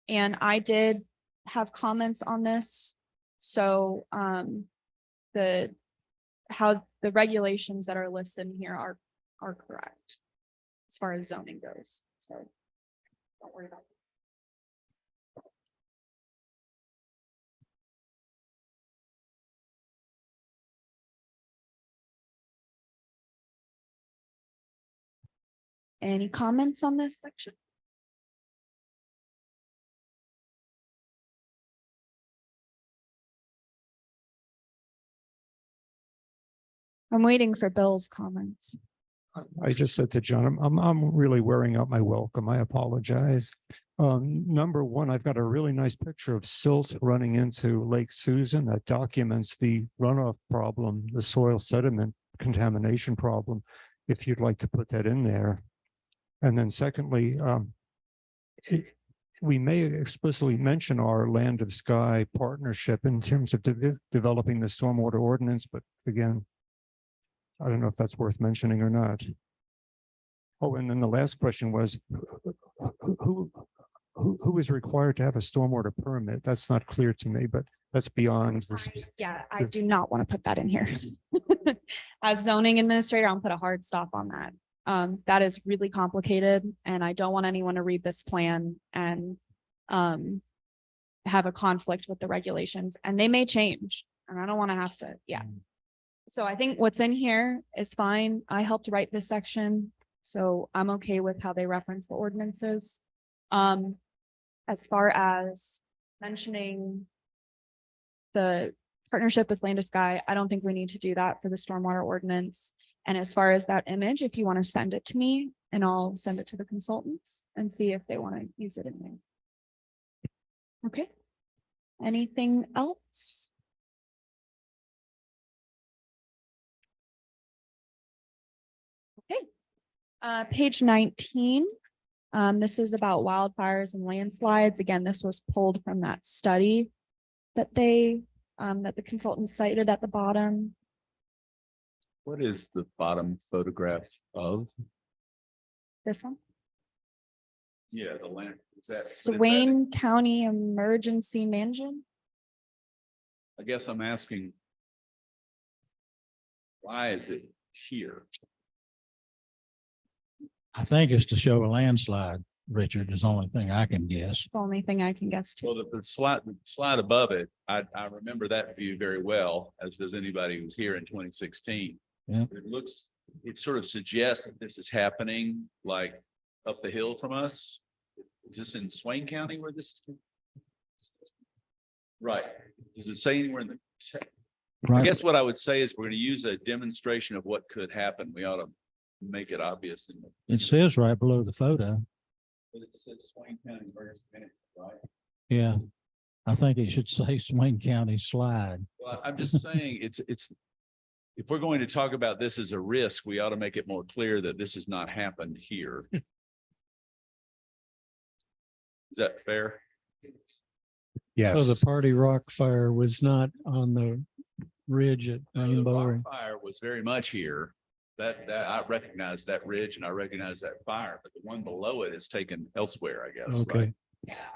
And I did have comments on this. So how the regulations that are listed in here are correct as far as zoning goes. So don't worry about it. Any comments on this section? I'm waiting for Bill's comments. I just said to John, I'm really wearing out my welcome. I apologize. Number 1, I've got a really nice picture of silt running into Lake Susan that documents the runoff problem, the soil sediment contamination problem, if you'd like to put that in there. And then secondly, we may explicitly mention our Land of Sky partnership in terms of developing the stormwater ordinance, but again, I don't know if that's worth mentioning or not. Oh, and then the last question was, who is required to have a stormwater permit? That's not clear to me, but that's beyond this. Yeah, I do not want to put that in here. As zoning administrator, I'll put a hard stop on that. That is really complicated and I don't want anyone to read this plan and have a conflict with the regulations and they may change and I don't want to have to, yeah. So I think what's in here is fine. I helped write this section, so I'm okay with how they reference the ordinances. As far as mentioning the partnership with Land of Sky, I don't think we need to do that for the stormwater ordinance. And as far as that image, if you want to send it to me and I'll send it to the consultants and see if they want to use it in there. Okay. Anything else? Okay. Page 19. This is about wildfires and landslides. Again, this was pulled from that study that they, that the consultant cited at the bottom. What is the bottom photograph of? This one. Yeah, the land. Is that- what is that? Swain County Emergency Management. I guess I'm asking. Why is it here? I think it's to show a landslide, Richard, is the only thing I can guess. It's the only thing I can guess to. Well, the slide above it, I remember that view very well, as does anybody who was here in 2016. Yeah. It sort of suggests that this is happening like up the hill from us. Is this in Swain County where this is? Right. Does it say anywhere in the? I Right. guess what I would say is we're going to use a demonstration of what could happen. We ought to make it obvious. It says right below the photo. But it says Swain County Emergency Management, right? Yeah. I think it should say Swain County slide. Well, I'm just saying, it's, if we're going to talk about this as a risk, we ought to make it more clear that this has not happened here. Is that fair? Yes. So the Party Rock fire was not on the ridge at The Rainbow. rock fire was very much here. That I recognize that ridge and I recognize that fire, but the one below it is taken elsewhere, I guess. Okay.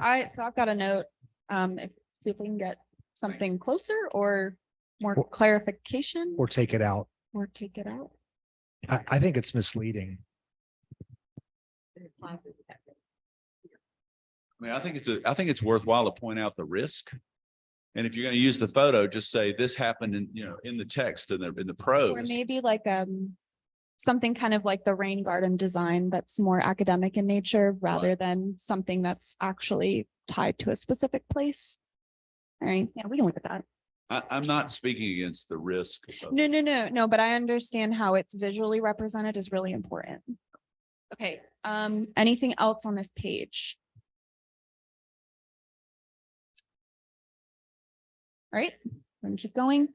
right? So I've got a note, see if we can get something closer or more Or- clarification Or take it out. or take it out. I think it's misleading. I mean, I think it's worthwhile to point out the risk. And if you're going to use the photo, just say this happened in, in the text and in the Or prose. maybe like, something kind of like the rain garden design that's more academic in nature rather than something that's actually tied to a specific place. All right, yeah, we can look at that. I'm not speaking against the risk. of- No, but I understand how it's visually represented is really important. Okay, anything else on this page? All right, we're gonna keep going.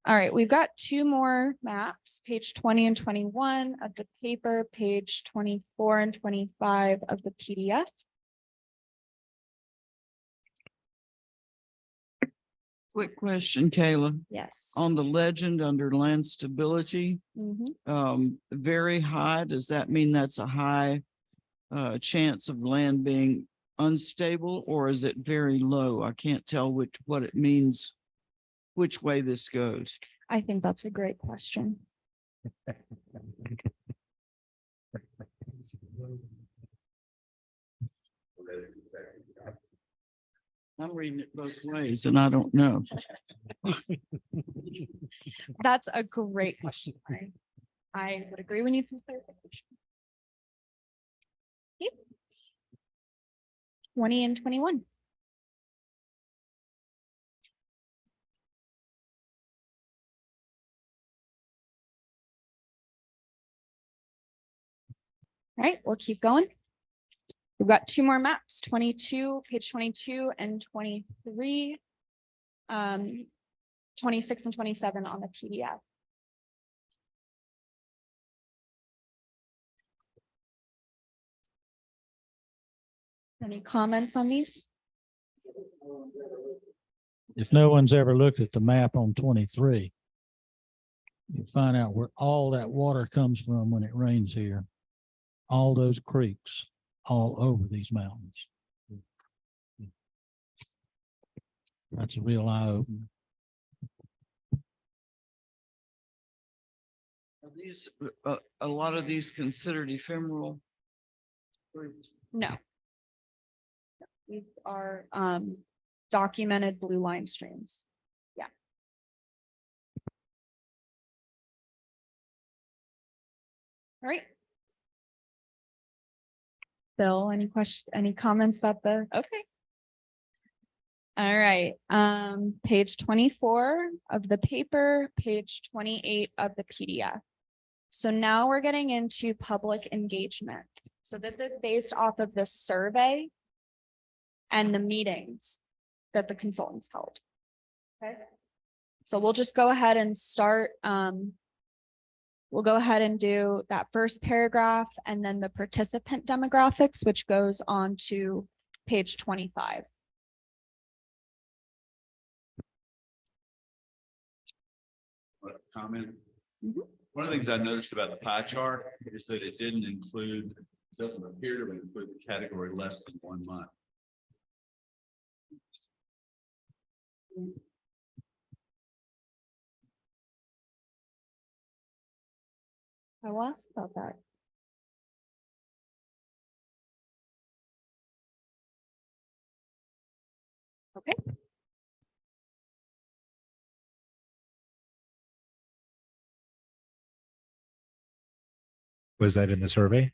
All right, we've got two more maps, page 20 and 21 of the paper, page 24 and 25 of the PDF. Quick question, Kayla, Yes. on the legend under land stability, Mhm. very high, does that mean that's a high chance of land being unstable, or is it very low? I can't tell what it means, which way this goes. I think that's a great question. I'm reading it both ways and I don't know. That's a great question. I would agree. We need some clarification. Okay. 20 and 21. All right, we'll keep going. We've got two more maps, 22, page 22 and 23. 26 and 27 on the PDF. Any comments on these? If no one's ever looked at the map on 23, you find out where all that water comes from when it rains here. All those creeks all over these mountains. That's a real eye opener. Are these, a lot of these considered ephemeral? No. These are documented blue line streams. Yeah. All right. Bill, any any comments about okay. All right, page 24 of the paper, page 28 of the PDF. So now we're getting into public engagement. So this is based off of the survey and the meetings that the consultants held. Okay. So we'll just go ahead and start. We'll go ahead and do that first paragraph and then the participant demographics, which goes on to page 25. Comment. Mhm. One of the things I noticed about the pie chart is that it didn't include, doesn't appear to include the category less than 1 month. I will ask about that. Okay. Was that in the survey?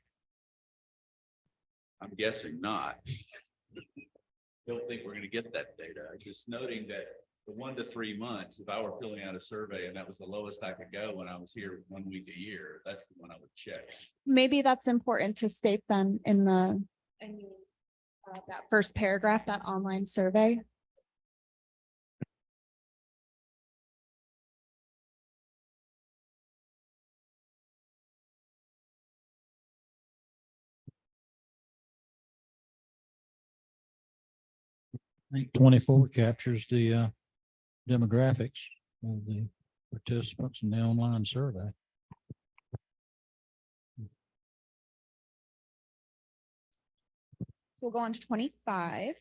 I'm guessing not. Don't think we're gonna get that data. Just noting that the 1 to 3 months, if I were filling out a survey and that was the lowest I could go when I was here 1 week a year, that's the one I would check. Maybe that's important to state then in that first paragraph, that online survey. I think 24 captures the demographics of the participants in the online survey. So we'll go on to 25.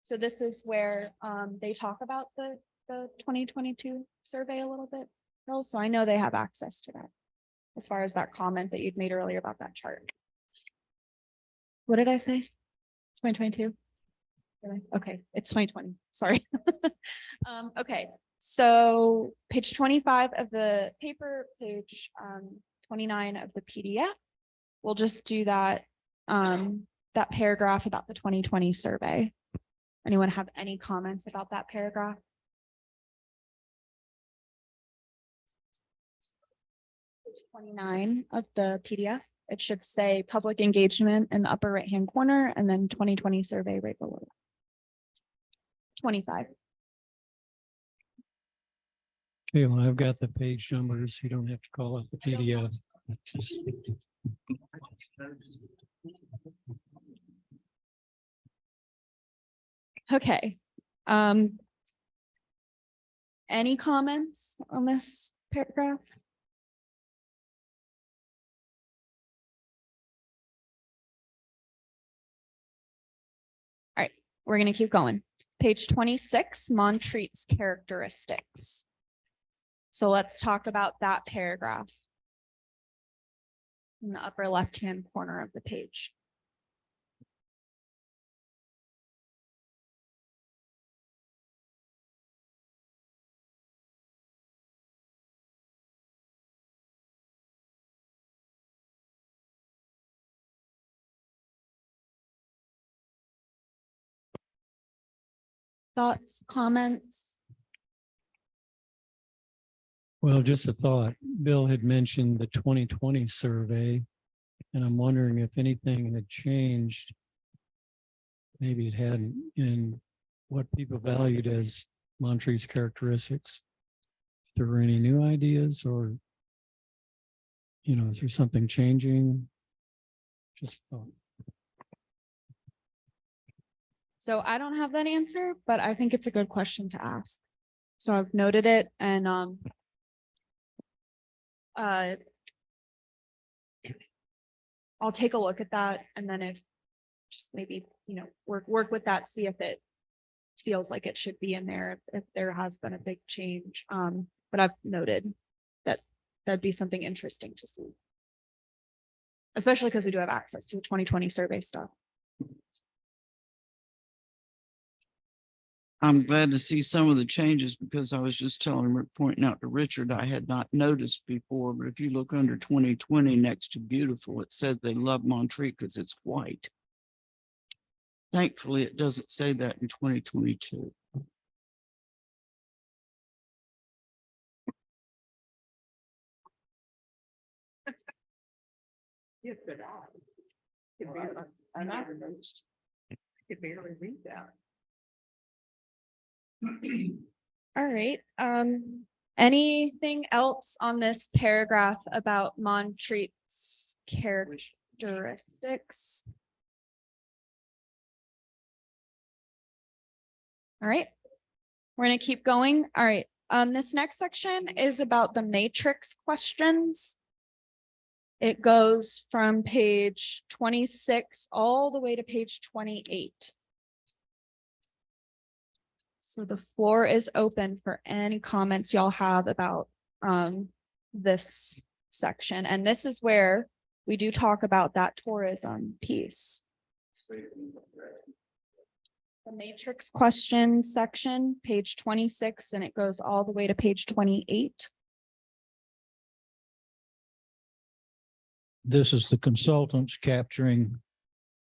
So this is where they talk about the 2022 survey a little bit. Bill. So I know they have access to that. As far as that comment that you'd made earlier about that chart. What did I say? 2022? Okay, it's 2020. Sorry. Okay, so page 25 of the paper, page 29 of the PDF. We'll just do that that paragraph about the 2020 survey. Anyone have any comments about that paragraph? Page 29 of the PDF. It should say public engagement in the upper right-hand corner and then 2020 survey right below that. 25. Okay, well, I've got the page numbers. You don't have to call it the PDF. Okay. Any comments on this paragraph? All right, we're going to keep going. Page 26, Montreat's characteristics. So let's talk about that paragraph in the upper left-hand corner of the page. Thoughts, comments? Well, just a thought. Bill had mentioned the 2020 survey, and I'm wondering if anything had changed. Maybe it hadn't in what people valued as Montreat's characteristics. If there were any new ideas or, you know, is there something changing? Just thought. So I don't have that answer, but I think it's a good question to ask. So I've noted it and, uh, I'll take a look at that and then if just maybe, work with that, see if it feels like it should be in there, if there has been a big change. But I've noted that that'd be something interesting to see. Especially because we do have access to the 2020 survey stuff. I'm glad to see some of the changes because I was just pointing out to Richard, I had not noticed before, but if you look under 2020 next to beautiful, it says they love Montreat because it's white. Thankfully, it doesn't say that in 2022. Yes, but could barely- and I noticed, could barely read that. All right, anything else on this paragraph about Montreat's characteristics? All right, we're gonna keep going. All right, this next section is about the matrix questions. It goes from page 26 all the way to page 28. So the floor is open for any comments y'all have about this section. And this is where we do talk about that tourism piece. The matrix questions section, page 26, and it goes all the way to page 28. This is the consultants capturing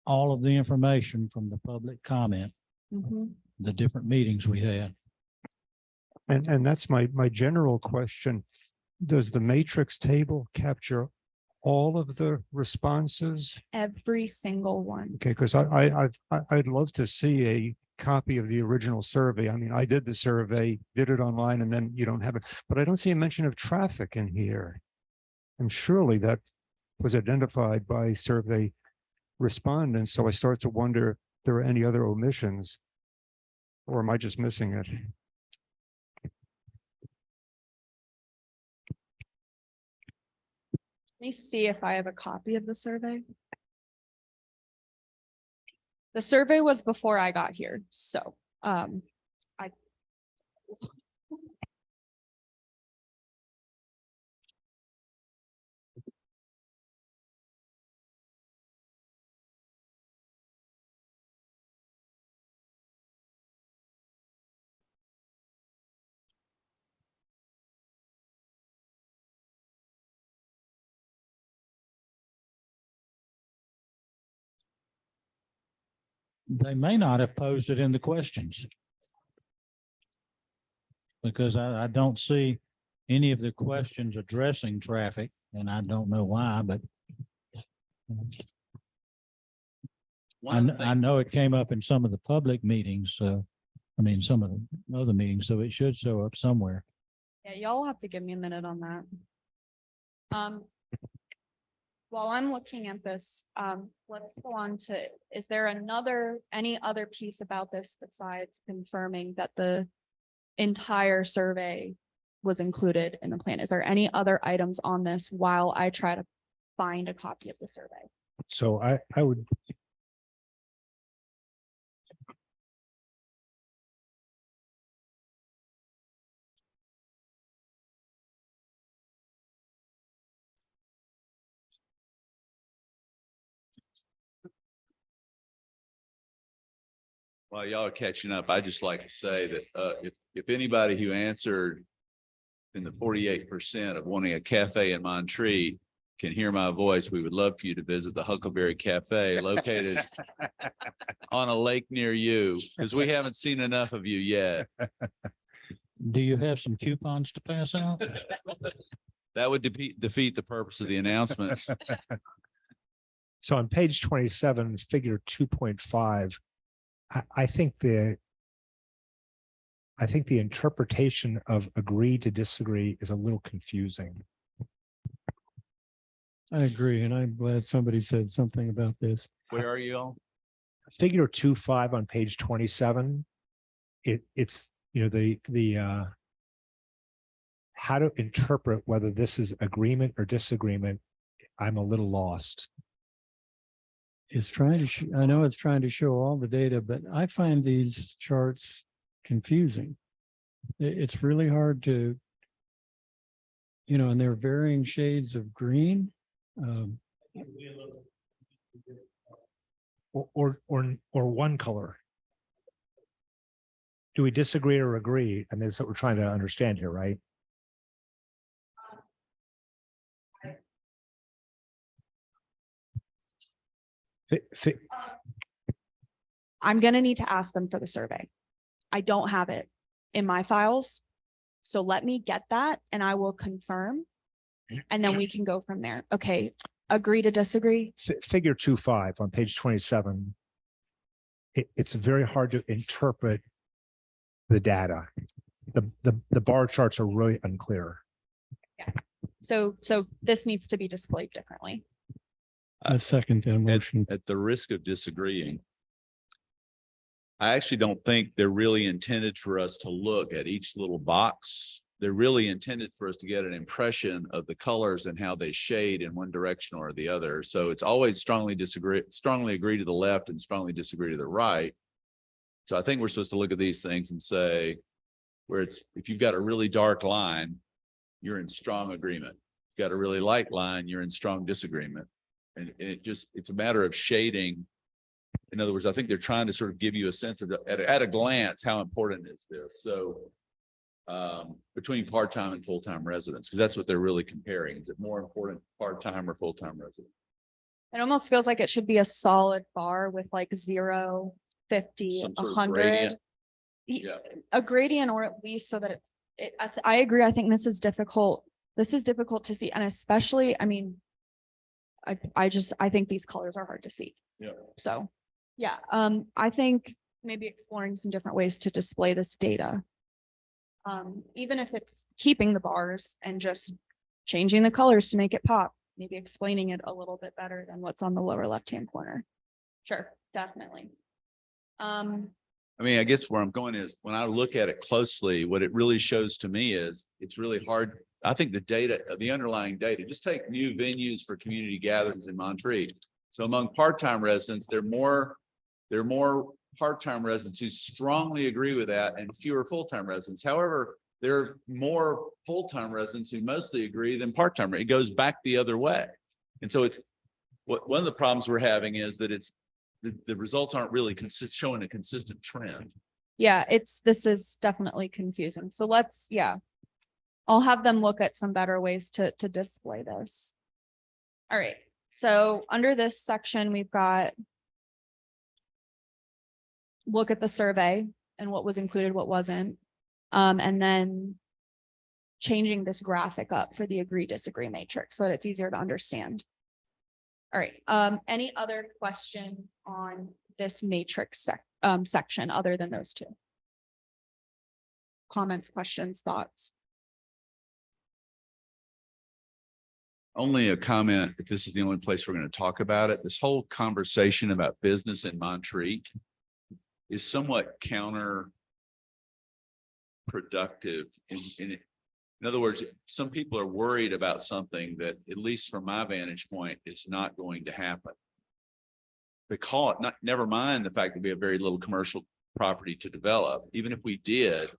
all of the information from the public comment, Mhm. the different meetings we had. And that's my general question. Does the matrix table capture all of the responses? Every single one. Okay, because I'd love to see a copy of the original survey. I mean, I did the survey, did it online, and then you don't have it, but I don't see a mention of traffic in here. And surely that was identified by survey respondents. So I start to wonder if there are any other omissions. Or am I just missing it? Let me see if I have a copy of the survey. The survey was before I got here, so I They may not have posed it in the questions. Because I don't see any of the questions addressing traffic, and I don't know why, but I know it came up in some of the public meetings, so, I mean, some of the other meetings, so it should show up somewhere. yeah, y'all have to give me a minute on that. While I'm looking at this, let's go on to, is there any other piece about this besides confirming that the entire survey was included in the plan? Is there any other items on this while I try to find a copy of the survey? So I would. While y'all are catching up, I'd just like to say that if anybody who answered in the 48% of wanting a cafe in Montreat can hear my voice, we would love for you to visit the Huckleberry Cafe located on a lake near you, because we haven't seen enough of you yet. Do you have some coupons to pass out? That would defeat the purpose of the announcement. So on page 27, figure 2.5, I think the interpretation of agree to disagree is a little confusing. I agree, and I'm glad somebody said something about this. Where are you all? figure 2.5 on page 27. It's, how to interpret whether this is agreement or disagreement. I'm a little lost. It's trying to, I know it's trying to show all the data, but I find these charts confusing. It's really hard to, and they're varying shades of green. Or one color. Do we disagree or agree? And that's what we're trying to understand here, right? I'm gonna need to ask them for the survey. I don't have it in my files. So let me get that and I will confirm. And then we can go from there. Okay, agree to disagree? Figure 2.5 on page 27. It's very hard to interpret the data. The bar charts are really unclear. So this needs to be displayed differently. I second that motion. At the risk of disagreeing, I actually don't think they're really intended for us to look at each little box. They're really intended for us to get an impression of the colors and how they shade in one direction or the other. So it's always strongly agree to the left and strongly disagree to the right. So I think we're supposed to look at these things and say, if you've got a really dark line, you're in strong agreement. If you've got a really light line, you're in strong disagreement. And it's a matter of shading. In other words, I think they're trying to sort of give you a sense of at a glance, how important is this? So between part-time and full-time residents, because that's what they're really comparing. Is it more important part-time or full-time resident? It almost feels like it should be a solid bar with like 0, 50, Some sort of 100. gradient. Yeah. A gradient, or at least so that I agree. I think this is difficult. This is difficult to see. And especially, I mean, I think these colors are hard to see. Yeah. So, yeah, I think maybe exploring some different ways to display this data. Even if it's keeping the bars and just changing the colors to make it pop, maybe explaining it a little bit better than what's on the lower left-hand corner. Sure, definitely. I mean, I guess where I'm going is when I look at it closely, what it really shows to me is it's really hard. I think the data, the underlying data, just take new venues for community gatherings in Montreat. So among part-time residents, there are more part-time residents who strongly agree with that and fewer full-time residents. However, there are more full-time residents who mostly agree than part-time. It goes back the other way. And so one of the problems we're having is that the results aren't really showing a consistent trend. Yeah, this is definitely confusing. So I'll have them look at some better ways to display this. All right, so under this section, we've got look at the survey and what was included, what wasn't, and then changing this graphic up for the agree disagree matrix so that it's easier to understand. All right, any other questions on this matrix section other than those two? Comments, questions, thoughts? Only a comment, if this is the only place we're going to talk about it. This whole conversation about business in Montreat is somewhat counterproductive. In other words, some people are worried about something that, at least from my vantage point, is not going to happen. Never mind the fact that we have very little commercial property to develop. Even if we did,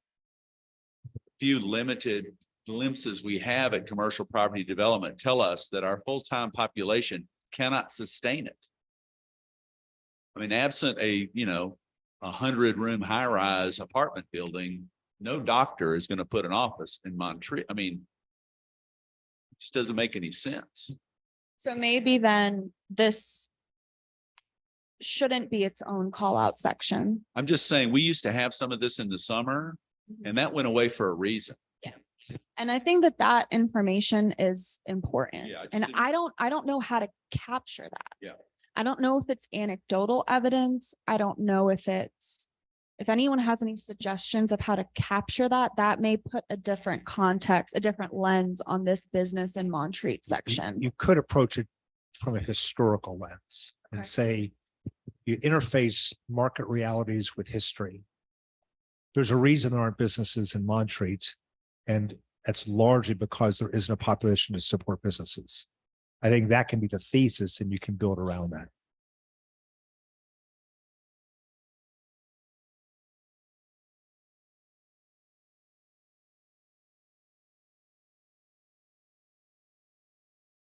few limited glimpses we have at commercial property development tell us that our full-time population cannot sustain it. I mean, absent a 100-room high-rise apartment building, no doctor is going to put an office in Montreat. I mean, it just doesn't make any sense. So maybe then this shouldn't be its own call out section. I'm just saying, we used to have some of this in the summer, and that went away for a reason. And I think that information is important. Yeah, And I don't know how to capture that. Yeah. I don't know if it's anecdotal evidence. I don't know if anyone has any suggestions of how to capture that, that may put a different context, a different lens on this business in Montreat section. You could approach it from a historical lens and Okay. say, you interface market realities with history. There's a reason there aren't businesses in Montreat, and that's largely because there isn't a population to support businesses. I think that can be the thesis, and you can build around that.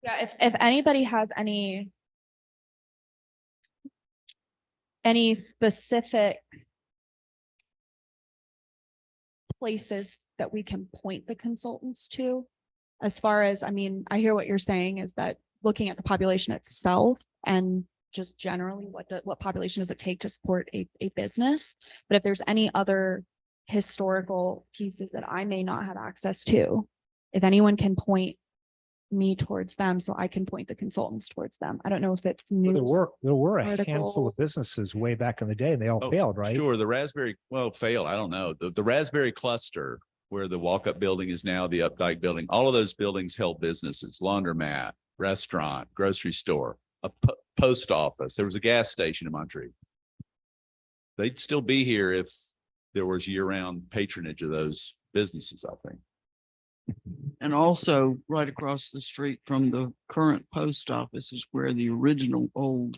Yeah, if anybody has any specific places that we can point the consultants to, as far as, I mean, I hear what you're saying is that looking at the population itself and just generally what population does it take to support a business? But if there's any other historical pieces that I may not have access to, if anyone can point me towards them, so I can point the consultants towards them. I don't know if it's There news. were a handful articles. of businesses way back in the day, and they all Oh, failed, right? Sure, the Raspberry, well, failed, I don't know. The Raspberry cluster, where the walk-up building is now the Updike building, all of those buildings held businesses, laundromat, restaurant, grocery store, a post office. There was a gas station in Montreat. They'd still be here if there was year-round patronage of those businesses, I think. And also right across the street from the current post office is where the original old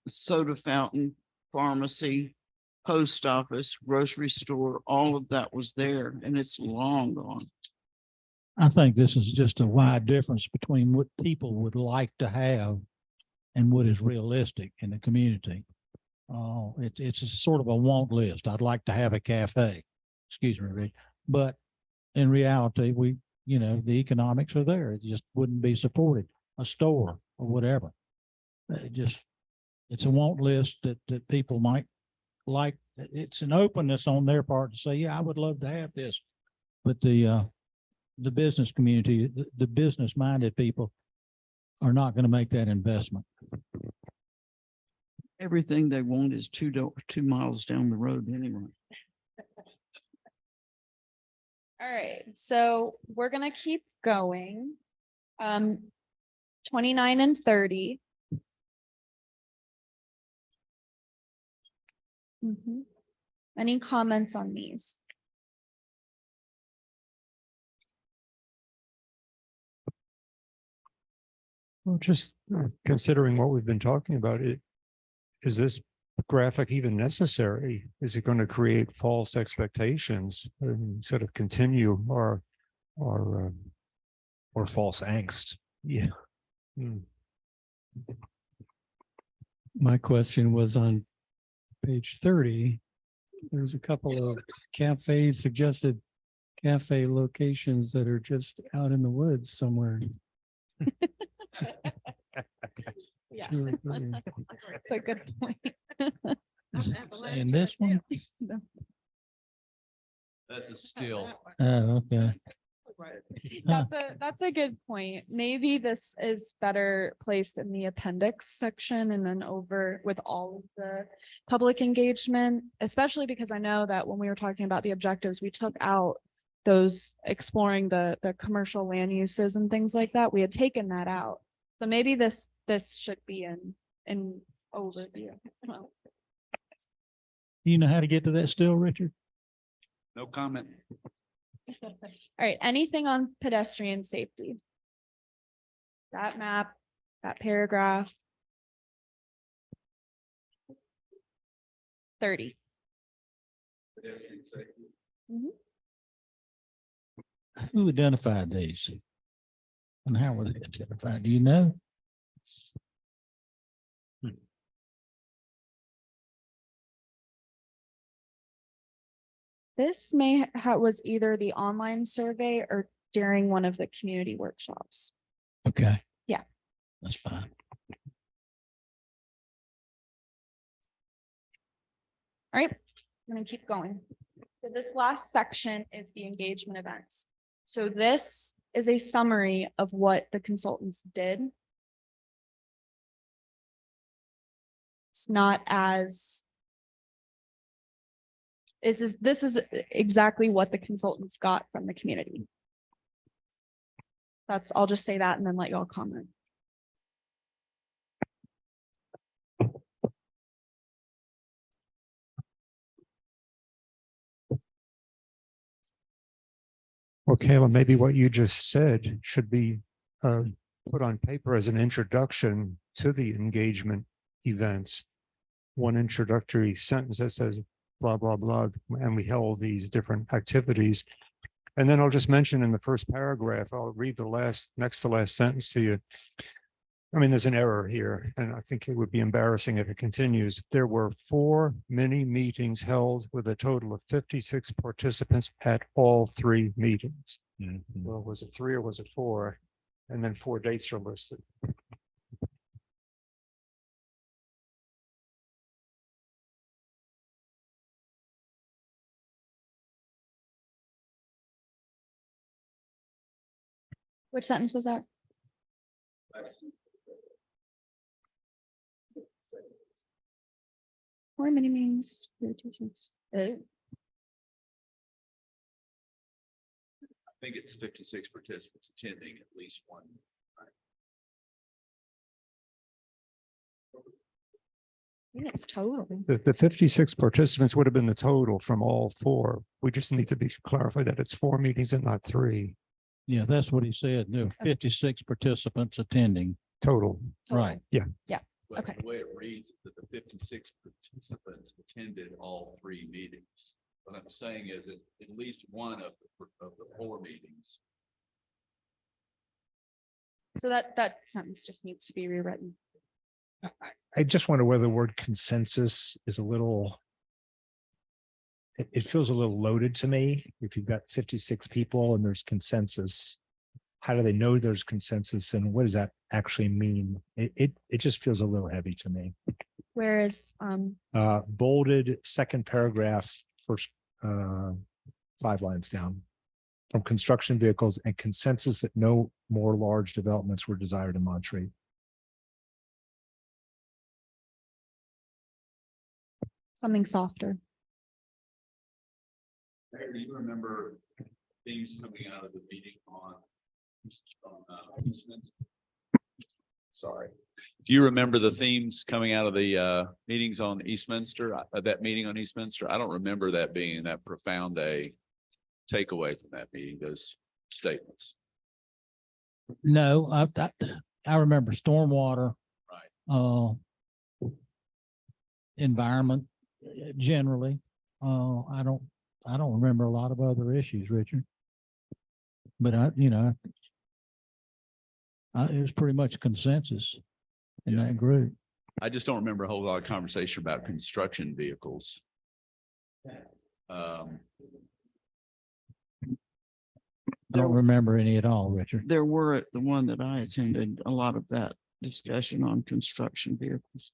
soda fountain, pharmacy, post office, grocery store, all of that was there, and it's long gone. I think this is just a wide difference between what people would like to have and what is realistic in the community. It's a sort of a want list. I'd like to have a cafe, excuse me, Rick, but in reality, the economics are there. It just wouldn't be supported, a store or whatever. It's a want list that people might like. It's an openness on their part to say, yeah, I would love to have this. But the business community, the business minded people are not going to make that investment. Everything they want is 2 miles down the road anyway. All right, so we're gonna keep going. 29 and 30. Any comments on these? Well, just considering what we've been talking about, is this graphic even necessary? Is it going to create false expectations and sort of continue or False angst. yeah. Hmm. My question was on page 30. There's a couple of suggested cafe locations that are just out in the woods somewhere. Yeah, Two or three. that's a good point. And this one, That's a still. oh, okay. That's a good point. Maybe this is better placed in the appendix section and then over with all of the public engagement, especially because I know that when we were talking about the objectives, we took out those exploring the commercial land uses and things like that. We had taken that out. So maybe this should be in overview. Well, You know how to get to that still, Richard? No comment. all right, anything on pedestrian safety? That map, that paragraph. 30. Who identified these? And how was it identified? Do you know? This was either the online survey or during one of the community workshops. Okay. Yeah. That's fine. All right, I'm gonna keep going. So this last section is the engagement events. So this is a summary of what the consultants did. It's not as this is exactly what the consultants got from the community. I'll just say that and then let y'all comment. Well, Kayla, maybe what you just said should be put on paper as an introduction to the engagement events. One introductory sentence that says blah, blah, blah, and we held these different activities. And then I'll just mention in the first paragraph, I'll read the next to last sentence to you. I mean, there's an error here, and I think it would be embarrassing if it continues. There were 4 mini meetings held with a total of 56 participants at all 3 meetings. Well, was it 3 or was it 4? And then 4 dates are listed. Which sentence was that? How many meetings? 56. I think it's 56 participants attending at least one. I think it's total. The 56 participants would have been the total from all 4. We just need to be clarified that it's 4 meetings and not 3 Yeah, that's what he said. There were 56 participants attending. total. Right. But Okay. the way it reads is that the 56 participants attended all 3 meetings. What I'm saying is that at least one of the 4 meetings. So that sentence just needs to be rewritten. I just wonder whether the word consensus is a little. It feels a little loaded to me. If you've got 56 people and there's consensus, how do they know there's consensus and what does that actually mean? It just feels a little heavy to me. Whereas, Bolded, second paragraph, first 5 lines down. From construction vehicles and consensus that no more large developments were desired in Montreat. something softer. Mayor, do you remember things coming out of the meeting on Eastminster? Sorry. Do you remember the themes coming out of the meetings on Eastminster, that meeting on Eastminster? I don't remember that being that profound a takeaway from that meeting, those statements. No, I remember stormwater. Right. Environment generally. I don't remember a lot of other issues, Richard. But it was pretty much consensus in that group. I just don't remember a whole lot of conversation about construction vehicles. I don't remember any at all, Richard. There were at the one that I attended, a lot of that discussion on construction vehicles.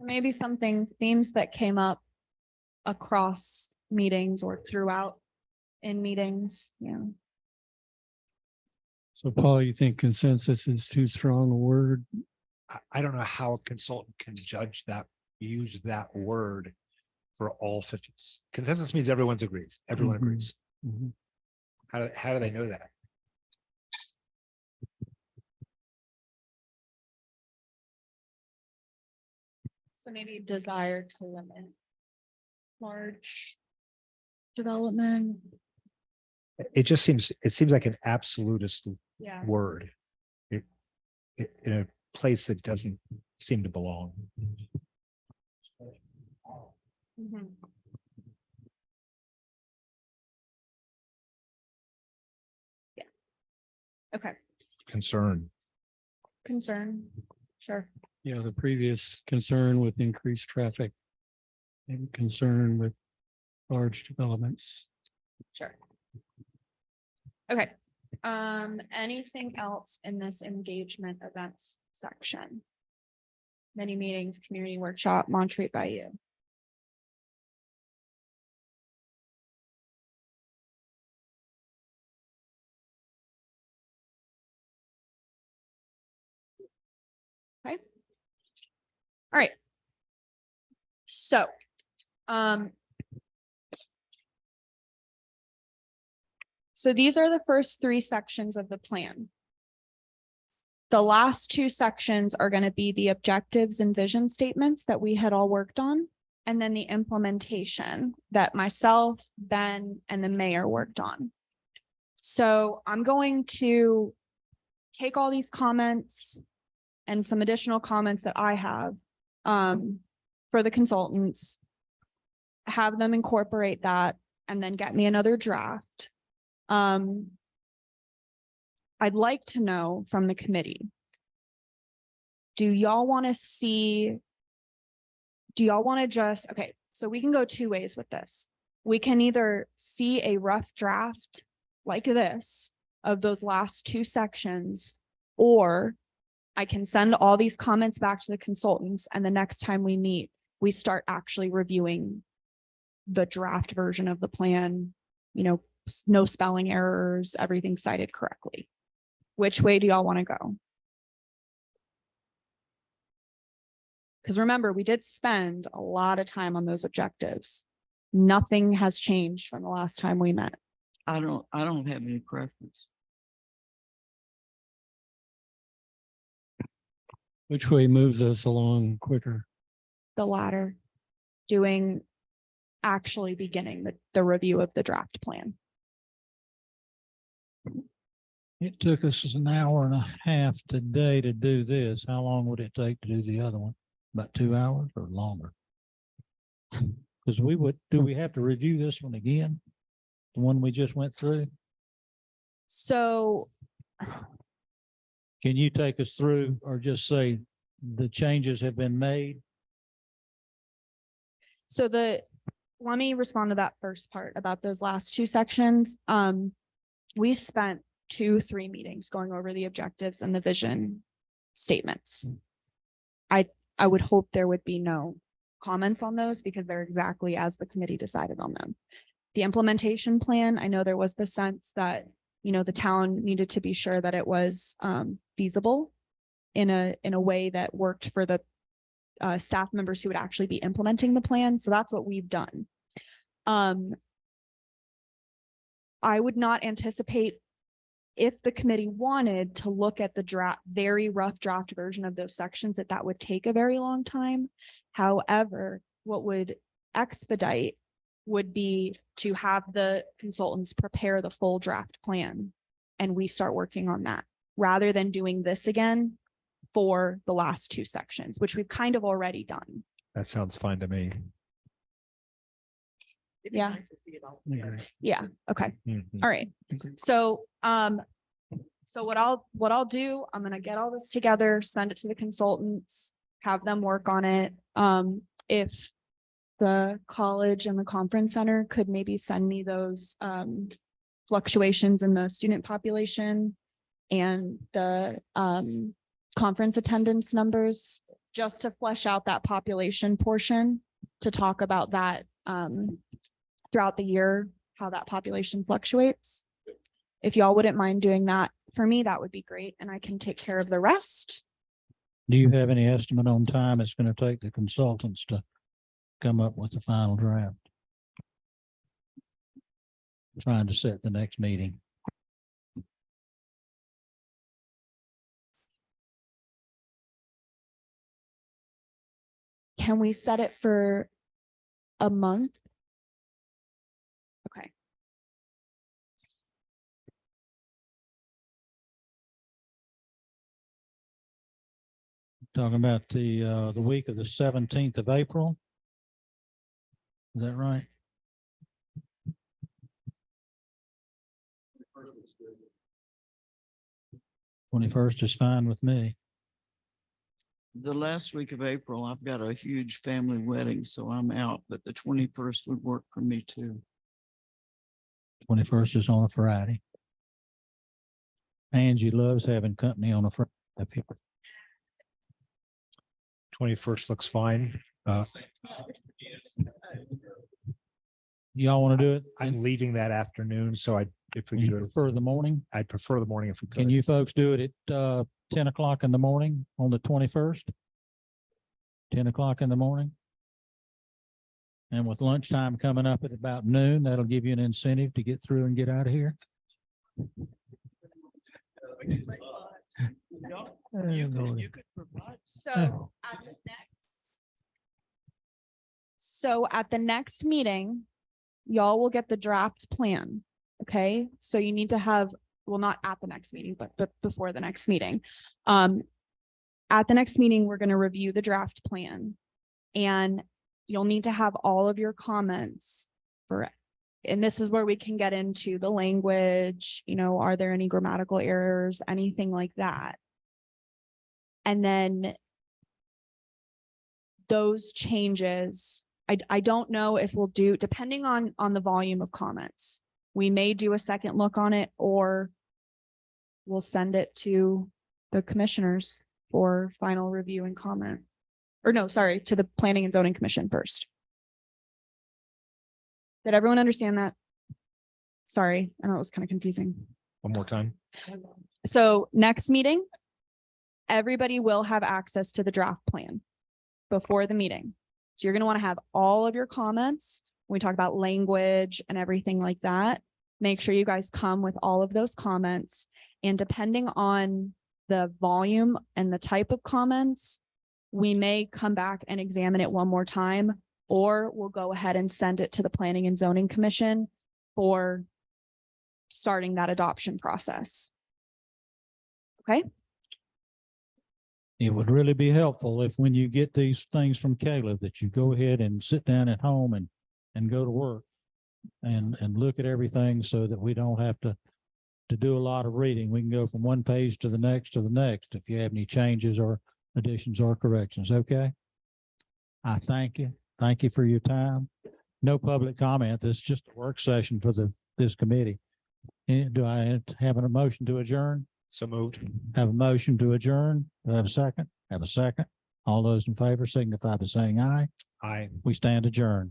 Maybe themes that came up across meetings or throughout in meetings, So Paul, you think consensus is too strong a word? I don't know how a consultant can judge that, use that word for all 50. Consensus means everyone agrees. Everyone Mhm. agrees. Mhm. How do they know that? So maybe desire to limit large development. It seems like an absolutist Yeah. word. In a place that doesn't seem to belong. Mhm. Yeah. Okay. Concern. Concern. Sure. The previous concern with increased traffic and concern with large developments. Sure. Okay. Anything else in this engagement events section? Many meetings, community workshop, Montreat Bayou. Okay. All right. So, so these are the first 3 sections of the plan. The last 2 sections are going to be the objectives and vision statements that we had all worked on. and then the implementation that myself, Ben, and the mayor worked on. So I'm going to take all these comments and some additional comments that I have for the consultants, have them incorporate that, and then get me another draft. I'd like to know from the committee, do y'all want to just, okay, so we can go two ways with this. We can either see a rough draft like this of those last two sections, or I can send all these comments back to the consultants, and the next time we meet, we start actually reviewing the draft version of the plan, no spelling errors, everything cited correctly. Which way do y'all want to go? Because remember, we did spend a lot of time on those objectives. Nothing has changed from the last time we met. I don't have any preference. Which way moves us along quicker? The latter, actually beginning the review of the draft plan. It took us an hour and a half today to do this. How long would it take to do the other one? About 2 hours or longer? Because do we have to review this one again? The one we just went through? So Can you take us through or just say the changes have been made? Let me respond to that first part about those last two sections. We spent 2-3 meetings going over the objectives and the vision statements. I would hope there would be no comments on those because they're exactly as the committee decided on them. The implementation plan, I know there was the sense that, the town needed to be sure that it was feasible in a way that worked for the staff members who would actually be implementing the plan. So that's what we've done. I would not anticipate, if the committee wanted to look at the very rough draft version of those sections, that would take a very long time. However, what would expedite would be to have the consultants prepare the full draft plan and we start working on that rather than doing this again for the last two sections, which we've kind of already done. That sounds fine to me. It'd be Yeah. nice to see it all together. Yeah. Okay. Mhm. All right. So, what I'll do, I'm gonna get all this together, send it to the consultants, have them work on it. If the college and the conference center could maybe send me those, fluctuations in the student population and the, conference attendance numbers, just to flesh out that population portion, to talk about that, throughout the year, how that population fluctuates. If y'all wouldn't mind doing that for me, that would be great, and I can take care of the rest. Do you have any estimate on time it's going to take the consultants to come up with the final draft? Trying to set the next meeting. Can we set it for a month? Okay. Talking about the week of the 17th of April. Is that right? '21st is fine with me. The last week of April, I've got a huge family wedding, so I'm out, but the 21st would work for me too. 21st is on a Friday. Angie loves having company on a Friday. 21st looks fine. Y'all want to do it? I'm leaving that afternoon, so if we You could do it, prefer the morning? I'd prefer the morning if we could. Can you folks do it at 10 o'clock in the morning on the 21st? 10 o'clock in the morning? And with lunchtime coming up at about noon, that'll give you an incentive to get through and get out of here. You could provide. So at the next. So at the next meeting, y'all will get the draft plan. Okay, so you need to have, well, not at the next meeting, but before the next meeting. At the next meeting, we're going to review the draft plan. And you'll need to have all of your comments for it. And this is where we can get into the language, are there any grammatical errors, anything like that? And then those changes, I don't know if we'll do, depending on the volume of comments, we may do a second look on it, or we'll send it to the commissioners for final review and comment. Or no, sorry, to the Planning and Zoning Commission first. Did everyone understand that? Sorry, I know it was kind of confusing. One more time. So next meeting, everybody will have access to the draft plan before the meeting. So you're going to want to have all of your comments. When we talk about language and everything like that, make sure you guys come with all of those comments. And depending on the volume and the type of comments, we may come back and examine it one more time, or we'll go ahead and send it to the Planning and Zoning Commission for starting that adoption process. Okay. It would really be helpful if when you get these things from Caleb, that you go ahead and sit down at home and go to work and look at everything so that we don't have to do a lot of reading. We can go from one page to the next if you have any changes or additions or corrections. Okay. I thank you. Thank you for your time. No public comment. This is just a work session for this committee. And do I have a motion to adjourn? So moved. Have a motion to adjourn. Do I have a second? Have a second. All those in favor signify by saying aye. Aye. We stand adjourned.